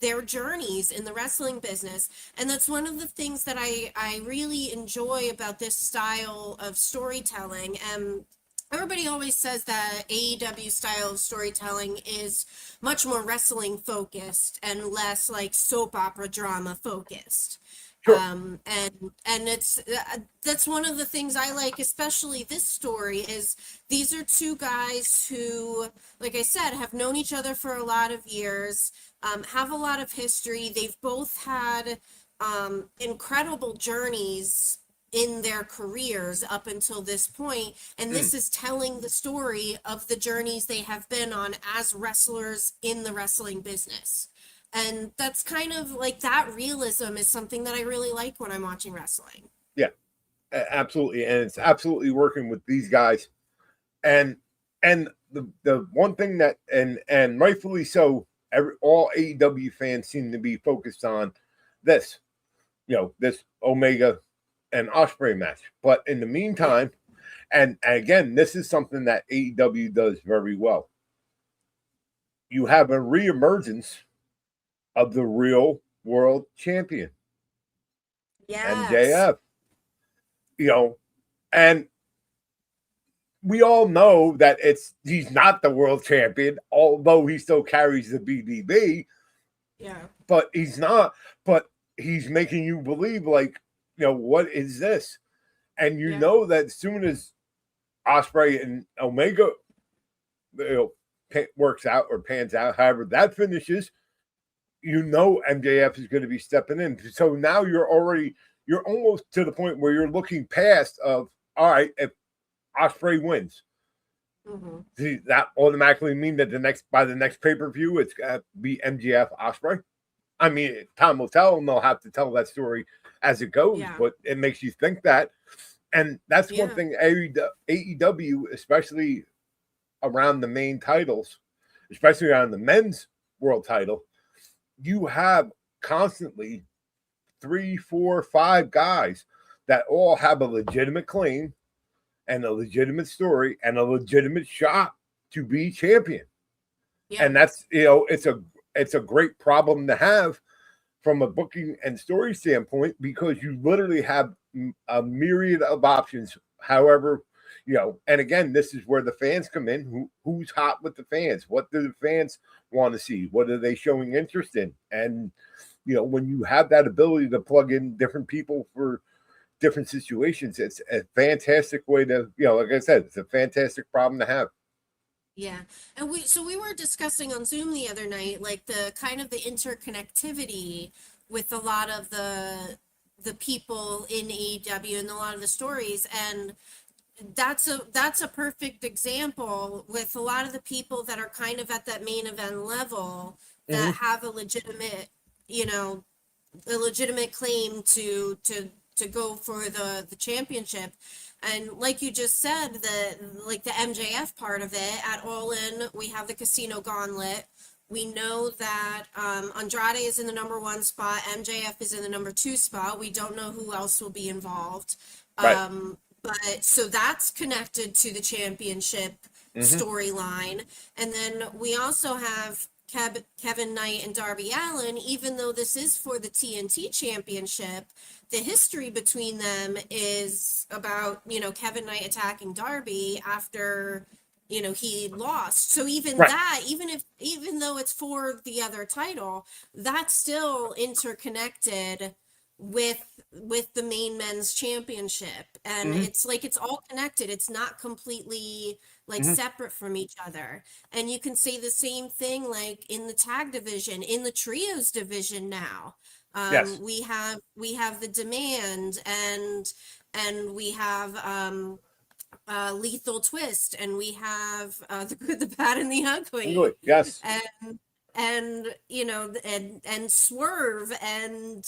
their journeys in the wrestling business. And that's one of the things that I really enjoy about this style of storytelling. And everybody always says that AEW style of storytelling is much more wrestling focused and less like soap opera drama focused. Sure. And it's that's one of the things I like, especially this story, is these are two guys who, like I said, have known each other for a lot of years, have a lot of history. They've both had incredible journeys in their careers up until this point, and this is telling the story of the journeys they have been on as wrestlers in the wrestling business. And that's kind of like, that realism is something that I really like when I'm watching wrestling. Yeah, absolutely. And it's absolutely working with these guys. And the one thing that, and rightfully so, all AEW fans seem to be focused on this, this Omega and Ospreay match. But in the meantime, and again, this is something that AEW does very well. You have a reemergence of the real world champion. Yes. MJF. You know, and we all know that he's not the world champion, although he still carries the BDB. Yeah. But he's not. But he's making you believe, like, what is this? And you know that as soon as Ospreay and Omega works out or pans out, however that finishes, MJF is going to be stepping in. So now you're almost to the point where you're looking past of, all right, if Ospreay wins, does that automatically mean that by the next pay-per-view it's going to be MJF Ospreay? I mean, time will tell, and they'll have to tell that story as it goes, but it makes you think that. And that's one thing AEW, especially around the main titles, especially around the men's world title, you have constantly 3, 4, 5 guys that all have a legitimate claim and a legitimate story and a legitimate shot to be champion. Yeah. And that's, it's a great problem to have from a booking and story standpoint, because you literally have a myriad of options. However, and again, this is where the fans come in. Who's hot with the fans? What do the fans want to see? What are they showing interest in? And, when you have that ability to plug in different people for different situations, it's a fantastic way to, like I said, it's a fantastic problem to have. Yeah. And we were discussing on Zoom the other night, like the kind of the interconnectivity with a lot of the people in AEW and a lot of the stories. And that's a perfect example with a lot of the people that are kind of at that main event level that have a legitimate claim to go for the championship. And like you just said, the MJF part of it, at All In, we have the Casino Gauntlet. We know that Andrade is in the number 1 spot. MJF is in the number 2 spot. We don't know who else will be involved. Right. But so that's connected to the championship storyline. And then we also have Kevin Knight and Darby Allin. Even though this is for the TNT championship, the history between them is about, Kevin Knight attacking Darby after, he lost. So even that, even though it's for the other title, that's still interconnected with the main men's championship. And it's like, it's all connected. It's not completely separate from each other. And you can say the same thing, like in the tag division, in the trios division now. We have the Demand, and we have Lethal Twist, and we have the Good, the Bad, and the Ugly. Yes. And and Swerve, and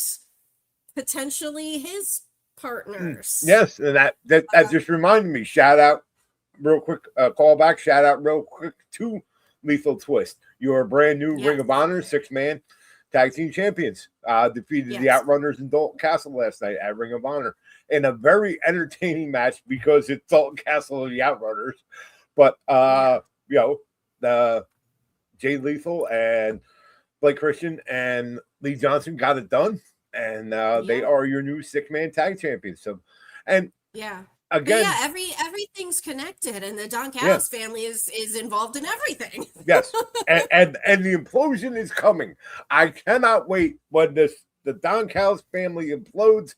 potentially his partners. Yes, and that just reminded me. Shout out real quick, callback. Shout out real quick to Lethal Twist. You're a brand new Ring of Honor 6-man tag team champions. Defeated the Outrunners in Dalton Castle last night at Ring of Honor in a very entertaining match, because it's Dalton Castle and the Outrunners. But the Jay Lethal and Blake Christian and Lee Johnson got it done, and they are your new 6-man tag champions. So, and again, everything's connected, and the Don Callis family is involved in everything. Yes, and the implosion is coming. I cannot wait when the Don Callis family implodes.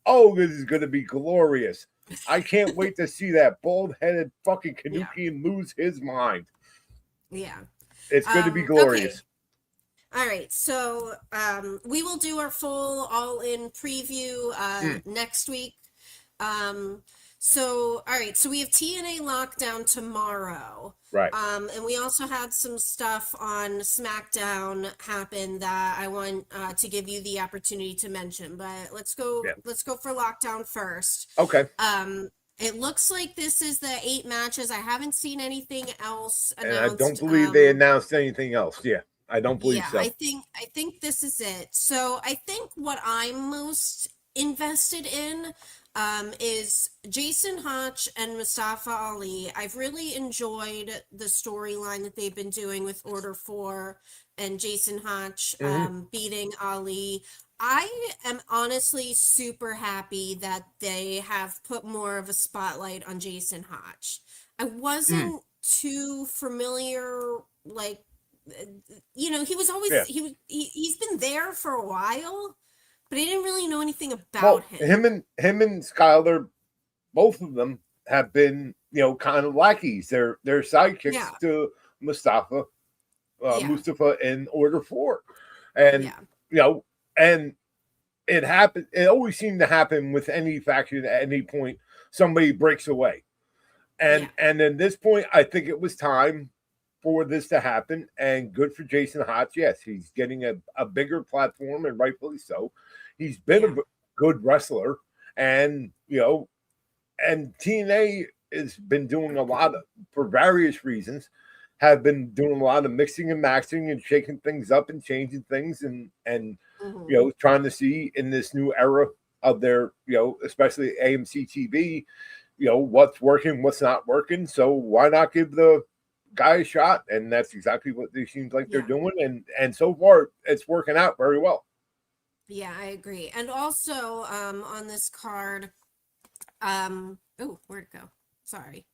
Oh, this is going to be glorious. I can't wait to see that bald-headed fucking Kanukian lose his mind. Yeah. It's going to be glorious. Okay. All right, so we will do our full all-in preview next week. So, all right, so we have TNA Lockdown tomorrow. Right. And we also had some stuff on SmackDown happen that I want to give you the opportunity to mention. But let's go for Lockdown first. Okay. It looks like this is the 8 matches. I haven't seen anything else announced. And I don't believe they announced anything else. Yeah, I don't believe so. I think this is it. So I think what I'm most invested in is Jason Hotch and Mustafa Ali. I've really enjoyed the storyline that they've been doing with Order 4 and Jason Hotch beating Ali. I am honestly super happy that they have put more of a spotlight on Jason Hotch. I wasn't too familiar, like, he was always Yeah. he's been there for a while, but I didn't really know anything Well, about him. him and Skylar, both of them have been, kind of lackeys. They're sidekicks Yeah. to Mustafa, Yeah. Mustafa in Order 4. And, Yeah. And it happened. It always seemed to happen with any faction at any point. Somebody breaks away, and at this point, I think it was time for this to happen. And good for Jason Hotch. Yes, he's getting a bigger platform, and rightfully so. He's been a good wrestler, and and TNA has been doing a lot of, for various reasons, have been doing a lot of mixing and matching and shaking things up and changing things and trying to see in this new era of their, especially AMC TV, what's working, what's not working. So why not give the guy a shot? And that's exactly what they seems like they're doing. And so far it's working out very well. Yeah, I agree. And also on this card, where'd it go? Sorry.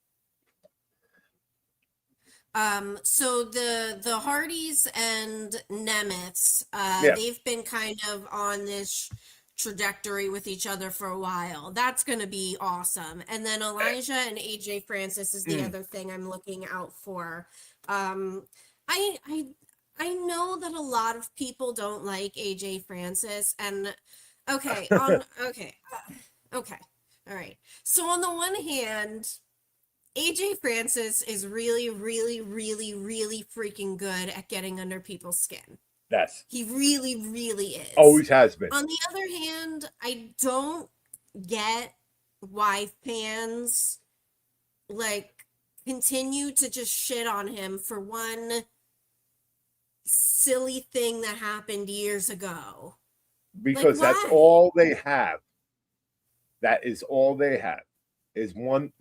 So the Hardys and Nemeths, they've been kind of on this trajectory with each other for a while. That's going to be awesome. And then Elijah and AJ Francis is the other thing I'm looking out for. I know that a lot of people don't like AJ Francis, and okay. All right. So on the one hand, AJ Francis is really, really, really, really freaking good at getting under people's skin. Yes. He really, really is. Always has been. On the other hand, I don't get why fans continue to just shit on him for one silly thing that happened years ago. Because that's all they have. That is all they have. Is one,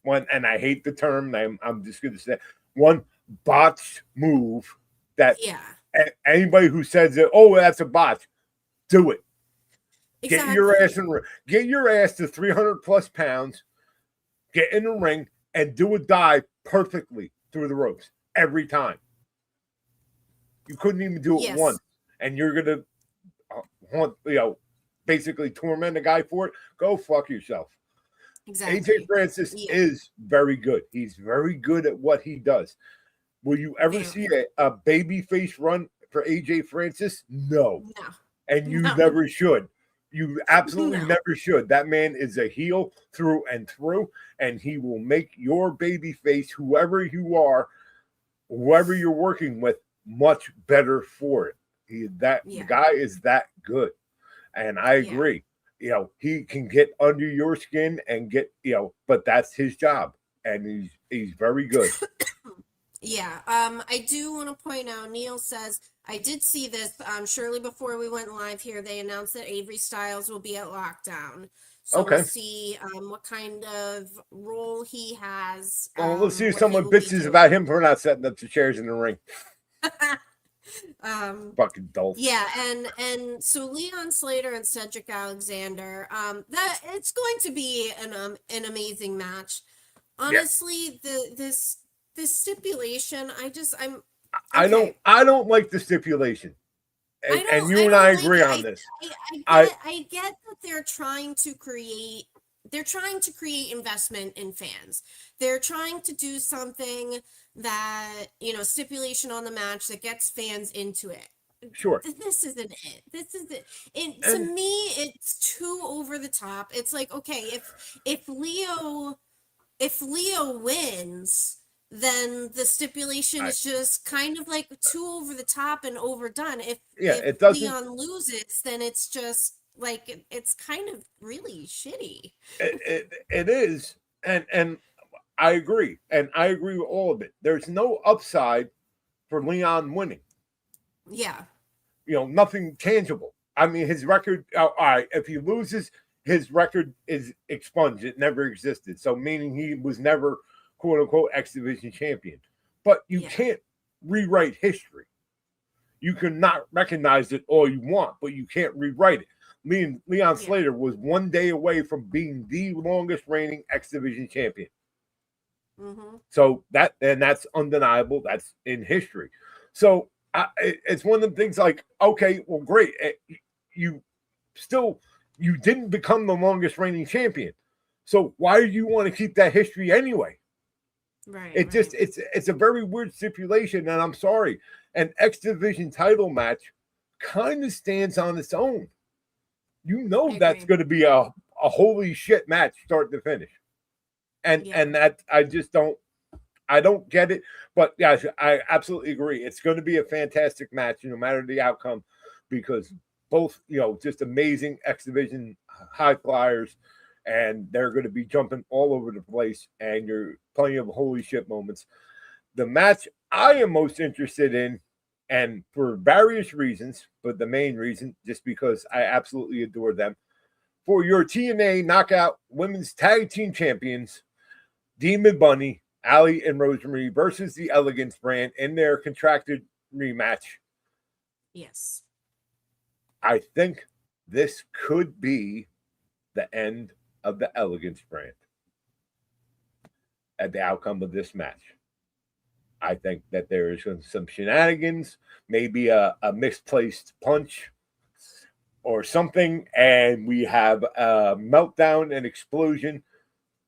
and I hate the term. I'm just going to say one botched move that anybody who says that, that's a botch, do it. Exactly. Get your ass to 300 plus pounds, get in the ring and do a dive perfectly through the ropes every time. You couldn't even do it once, and you're going to basically torment a guy for it. Go fuck yourself. Exactly. AJ Francis is very good. He's very good at what he does. Will you ever see a baby face run for AJ Francis? No. And you never should. You absolutely never should. That man is a heel through and through, and he will make your baby face, whoever you are, whoever you're working with, much better for it. The guy is that good. And I agree. He can get under your skin and get, but that's his job. And he's very good. I do want to point out, Neil says, I did see this, surely before we went live here, they announced that Avery Styles will be at Lockdown. So we'll see what kind of role he has. Well, let's see if someone bitches about him for not setting up the chairs in the ring. Fucking dope. And so Leon Slater and Cedric Alexander, that it's going to be an amazing match. Honestly, this stipulation, I don't like the stipulation. And you and I agree on this. I get that they're trying to create investment in fans. They're trying to do something that, stipulation on the match that gets fans into it. Sure. This isn't it. This is it. To me, it's too over the top. It's like, okay, if Leo wins, then the stipulation is just kind of like too over the top and overdone. If Leon loses, then it's just like it's kind of really shitty. It is, and I agree, and I agree with all of it. There's no upside for Leon winning. Yeah, nothing tangible. I mean, his record. All right, if he loses, his record is expunged. It never existed. So, meaning he was never, quote unquote, X Division champion. But you can't rewrite history. You can not recognize it all you want, but you can't rewrite it. Leon Slater was 1 day away from being the longest reigning X Division champion. So that's undeniable. That's in history. So it's one of the things like, okay, well, great. You didn't become the longest reigning champion. So why do you want to keep that history anyway? Right. It's a very weird stipulation, and I'm sorry. An X Division title match kind of stands on its own. You know that's going to be a holy shit match, start to finish. And that I don't get it. But yeah, I absolutely agree. It's going to be a fantastic match, no matter the outcome, because both, just amazing X Division high flyers, and they're going to be jumping all over the place, and you're plenty of holy shit moments. The match I am most interested in, and for various reasons, but the main reason, just because I absolutely adore them, for your TNA Knockout Women's Tag Team Champions, Demon Bunny, Allie and Rosemary versus the Elegance brand in their contracted rematch. Yes. I think this could be the end of the Elegance brand at the outcome of this match. I think that there is some shenanigans, maybe a misplaced punch or something, and we have a meltdown and explosion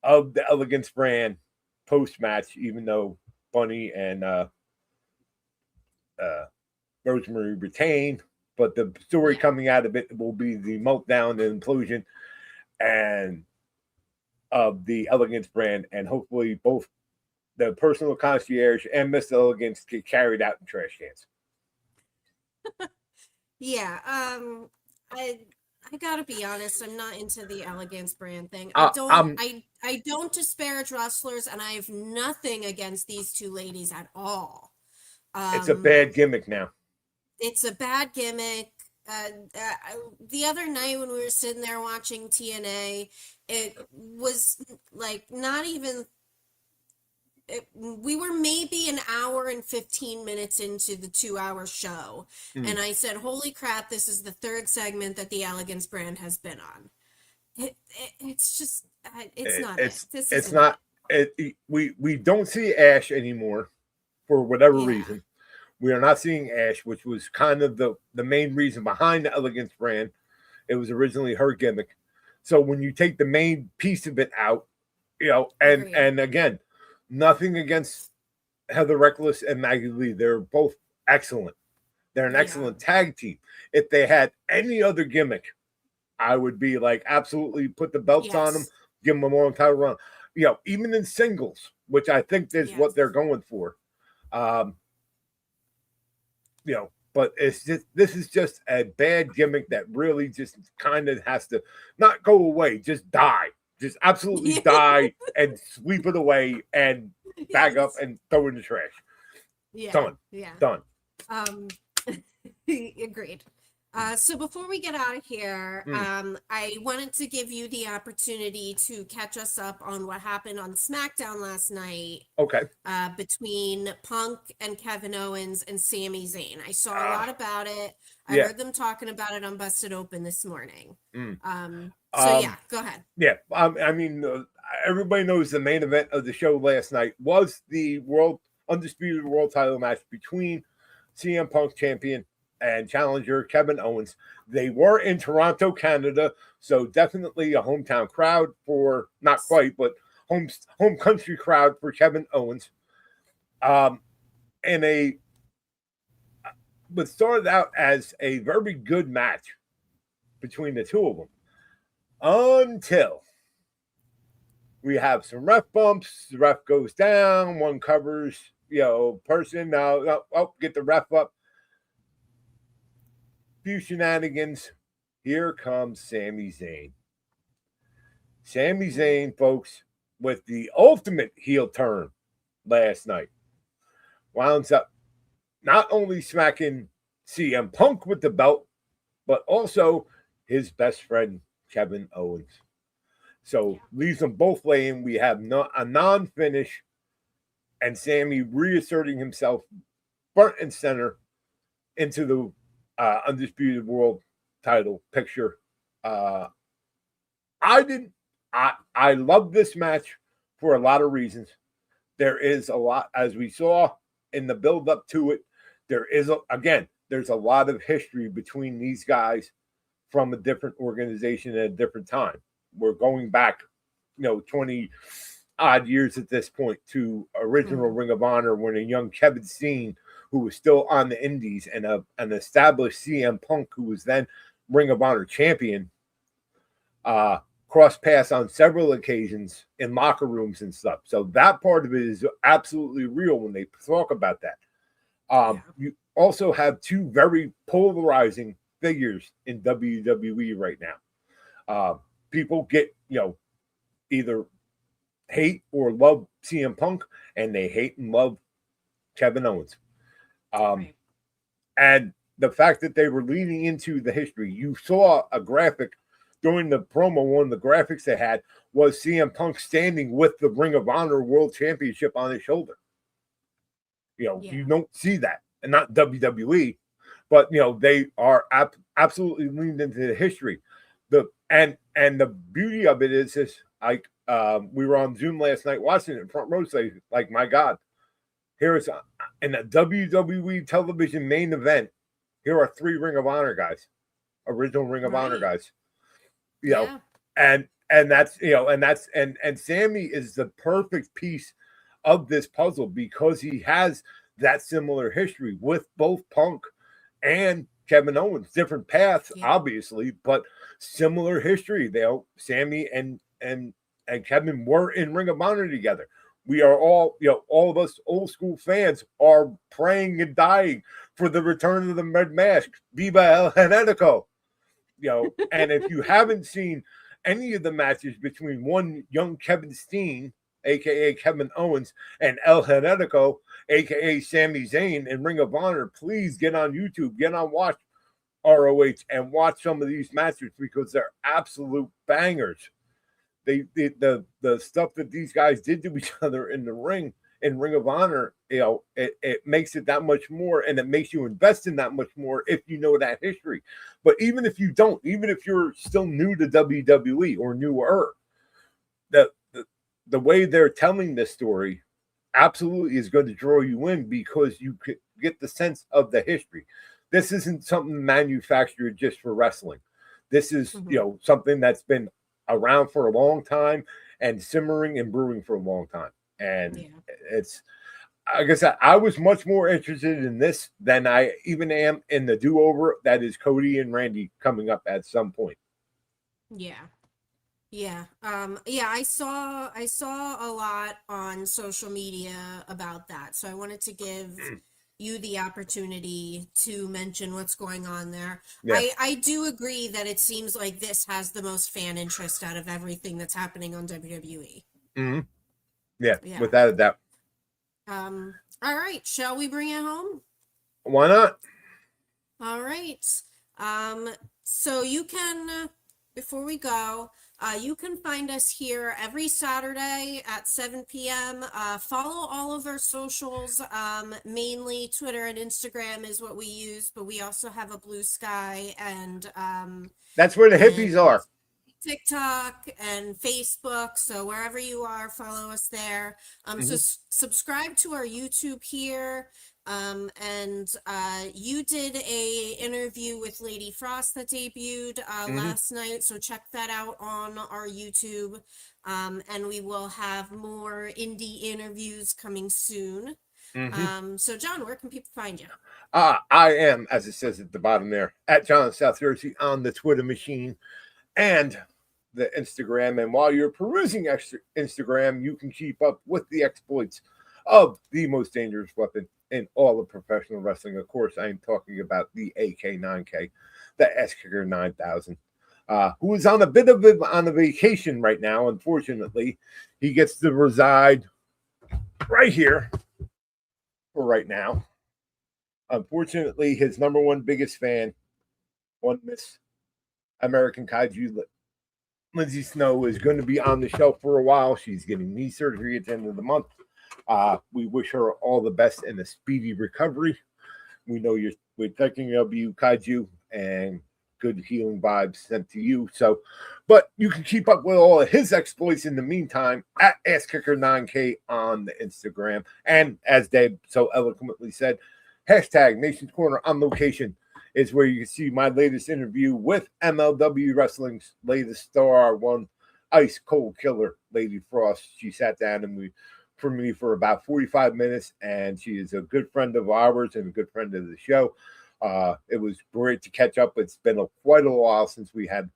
of the Elegance brand post-match, even though Bunny and Rosemary retain. But the story coming out of it will be the meltdown and implosion and of the Elegance brand, and hopefully both the personal concierge and Miss Elegance get carried out in trash cans. I gotta be honest, I'm not into the Elegance brand thing. I don't disparage wrestlers, and I have nothing against these two ladies at all. It's a bad gimmick now. It's a bad gimmick. The other night when we were sitting there watching TNA, it was like not even. We were maybe an hour and 15 minutes into the 2-hour show. And I said, holy crap, this is the third segment that the Elegance brand has been on. It's just, it's not. It's not. We don't see Ash anymore for whatever reason. We are not seeing Ash, which was kind of the main reason behind the Elegance brand. It was originally her gimmick. So when you take the main piece of it out, and again, nothing against Heather Reckless and Maggie Lee. They're both excellent. They're an excellent tag team. If they had any other gimmick, I would be like, absolutely put the belts on them, give them a more entire run. Even in singles, which I think is what they're going for. But this is just a bad gimmick that really just kind of has to not go away, just die. Just absolutely die and sweep it away and bag up and throw it in the trash. Done. Done. Agreed. So before we get out of here, I wanted to give you the opportunity to catch us up on what happened on SmackDown last night. Okay. Between Punk and Kevin Owens and Sami Zayn. I saw a lot about it. I heard them talking about it on Busted Open this morning. Go ahead. Yeah. I mean, everybody knows the main event of the show last night was the undisputed world title match between CM Punk champion and challenger Kevin Owens. They were in Toronto, Canada, so definitely a hometown crowd for, not quite, but home country crowd for Kevin Owens. But started out as a very good match between the two of them until we have some ref bumps. The ref goes down, one covers, person. Get the ref up. Few shenanigans. Here comes Sami Zayn. Sami Zayn, folks, with the ultimate heel turn last night, winds up not only smacking CM Punk with the belt, but also his best friend, Kevin Owens. So leaves them both laying. We have a non-finish, and Sami reasserting himself front and center into the Undisputed World title picture. I love this match for a lot of reasons. There is a lot, as we saw in the build up to it. There's a lot of history between these guys from a different organization at a different time. We're going back, 20 odd years at this point to original Ring of Honor when a young Kevin Steen, who was still on the indies, and an established CM Punk, who was then Ring of Honor champion, cross paths on several occasions in locker rooms and stuff. So that part of it is absolutely real when they talk about that. You also have two very polarizing figures in WWE right now. People get, either hate or love CM Punk, and they hate and love Kevin Owens. And the fact that they were leading into the history, you saw a graphic during the promo. One of the graphics they had was CM Punk standing with the Ring of Honor World Championship on his shoulder. You don't see that, and not WWE, but they are absolutely leaned into the history. And the beauty of it is this, like, we were on Zoom last night watching it in front row, say, like, my God, here is in a WWE television main event. Here are 3 Ring of Honor guys, original Ring of Honor guys. And that's and Sami is the perfect piece of this puzzle because he has that similar history with both Punk and Kevin Owens. Different paths, obviously, but similar history. Sami and Kevin were in Ring of Honor together. We are all, all of us old school fans are praying and dying for the return of the Red Mask. Viva El Generico. And if you haven't seen any of the matches between one young Kevin Steen, aka Kevin Owens, and El Generico, aka Sami Zayn, in Ring of Honor, please get on YouTube, get on Watch ROH, and watch some of these matches because they're absolute bangers. The stuff that these guys did to each other in the ring, in Ring of Honor, it makes it that much more, and it makes you invest in that much more if you know that history. But even if you don't, even if you're still new to WWE or newer, the way they're telling this story absolutely is going to draw you in because you could get the sense of the history. This isn't something manufactured just for wrestling. This is, something that's been around for a long time and simmering and brewing for a long time. And it's, like I said, I was much more interested in this than I even am in the do-over that is Cody and Randy coming up at some point. I saw a lot on social media about that. So I wanted to give you the opportunity to mention what's going on there. I do agree that it seems like this has the most fan interest out of everything that's happening on WWE. Without a doubt. All right, shall we bring it home? Why not? All right. So you can, before we go, you can find us here every Saturday at 7 p.m. Follow all of our socials. Mainly Twitter and Instagram is what we use, but we also have a Blue Sky and that's where the hippies are. TikTok and Facebook. So wherever you are, follow us there. So subscribe to our YouTube here. And you did a interview with Lady Frost that debuted last night, so check that out on our YouTube. And we will have more indie interviews coming soon. So John, where can people find you? I am, as it says at the bottom there, at John South Jersey on the Twitter machine and the Instagram. And while you're perusing Instagram, you can keep up with the exploits of the most dangerous weapon in all of professional wrestling. Of course, I am talking about the AK9K, the HiJacker 9000, who is on a bit of on a vacation right now. Unfortunately, he gets to reside right here for right now. Unfortunately, his number one biggest fan on Miss American Kaiju, Lindsay Snow, is going to be on the shelf for a while. She's getting knee surgery at the end of the month. We wish her all the best and a speedy recovery. we know we're thinking of you, Kaiju, and good healing vibes sent to you. So, but you can keep up with all of his exploits in the meantime at AssKicker9K on the Instagram. And as Dave so eloquently said, hashtag Nation's Corner on location is where you can see my latest interview with MLW Wrestling's latest star, one ice cold killer, Lady Frost. She sat down and for me for about 45 minutes, and she is a good friend of ours and a good friend of the show. It was great to catch up. It's been quite a while since we had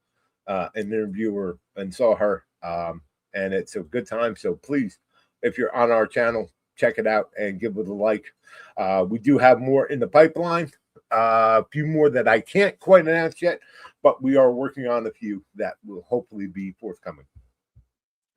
an interviewer and saw her, and it's a good time. So please, if you're on our channel, check it out and give it a like. We do have more in the pipeline, a few more that I can't quite announce yet, but we are working on a few that will hopefully be forthcoming.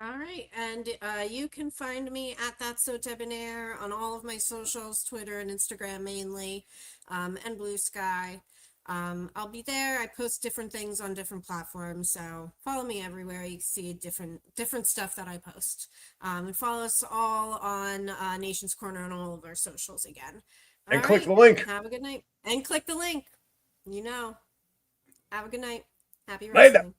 All right, and you can find me at That's So Debonair on all of my socials, Twitter and Instagram mainly, and Blue Sky. I'll be there. I post different things on different platforms, so follow me everywhere. You can see different stuff that I post. And follow us all on Nation's Corner on all of our socials again. And click the link. Have a good night. And click the link. You know. Have a good night. Happy Later. wrestling.